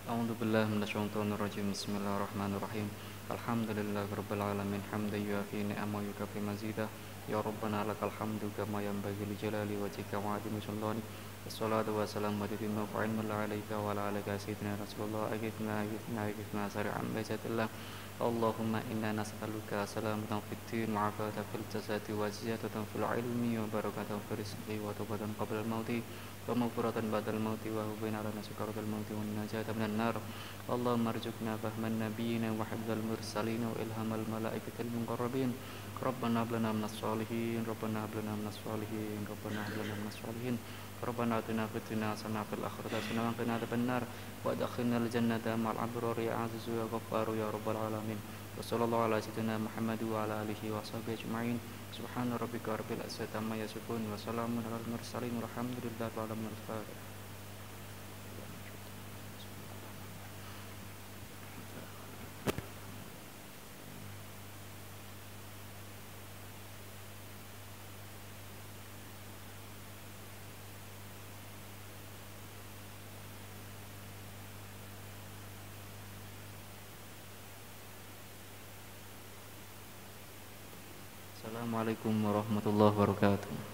A'udzu billahi minasyaitonir rajim. Bismillahirrahmanirrahim. Alhamdulillah rabbil alamin hamdan yuafi ni'amahu wa yukafi mazidah. Ya Rabbana lakal hamdu kama yanbaghi li jalali wajhika wa 'azimi sultanik. Wassalatu wassalamu ala sayyidina Muhammadin wa ala alihi wa ala alihi sayyidina Rasulullah. Aghithna sari'an bi zatillah. Allahumma inna nas'aluka salamatan fid din wa 'afatan fil jasadi wa ziyadatan fil ilmi wa barakatan fil rizqi wa tawbatan qabla al-mauti wa maghfiratan ba'dal mauti wa hubban 'ala nasukaratil mauti wa najatan minan nar. Allahumma arzuqna fahman nabiyina wa hifdzal mursalin wa ilhamal malaikatil muqarrabin. Rabbana hab lana minas sholihin, Rabbana hab lana minas sholihin, Rabbana hab lana minas sholihin. Rabbana atina fid dunya hasanah wa fil akhirati hasanah wa qina adzabannar wa adkhilnal jannata ma'al abrar ya aziz ya ghaffar ya rabbal alamin. Wa sallallahu ala sayyidina Muhammad wa ala alihi wa sahbihi ajma'in. Subhana rabbika rabbil izzati amma yasifun wa salamun alal mursalin walhamdulillahi rabbil alamin. Assalamualaikum warahmatullahi wabarakatuh.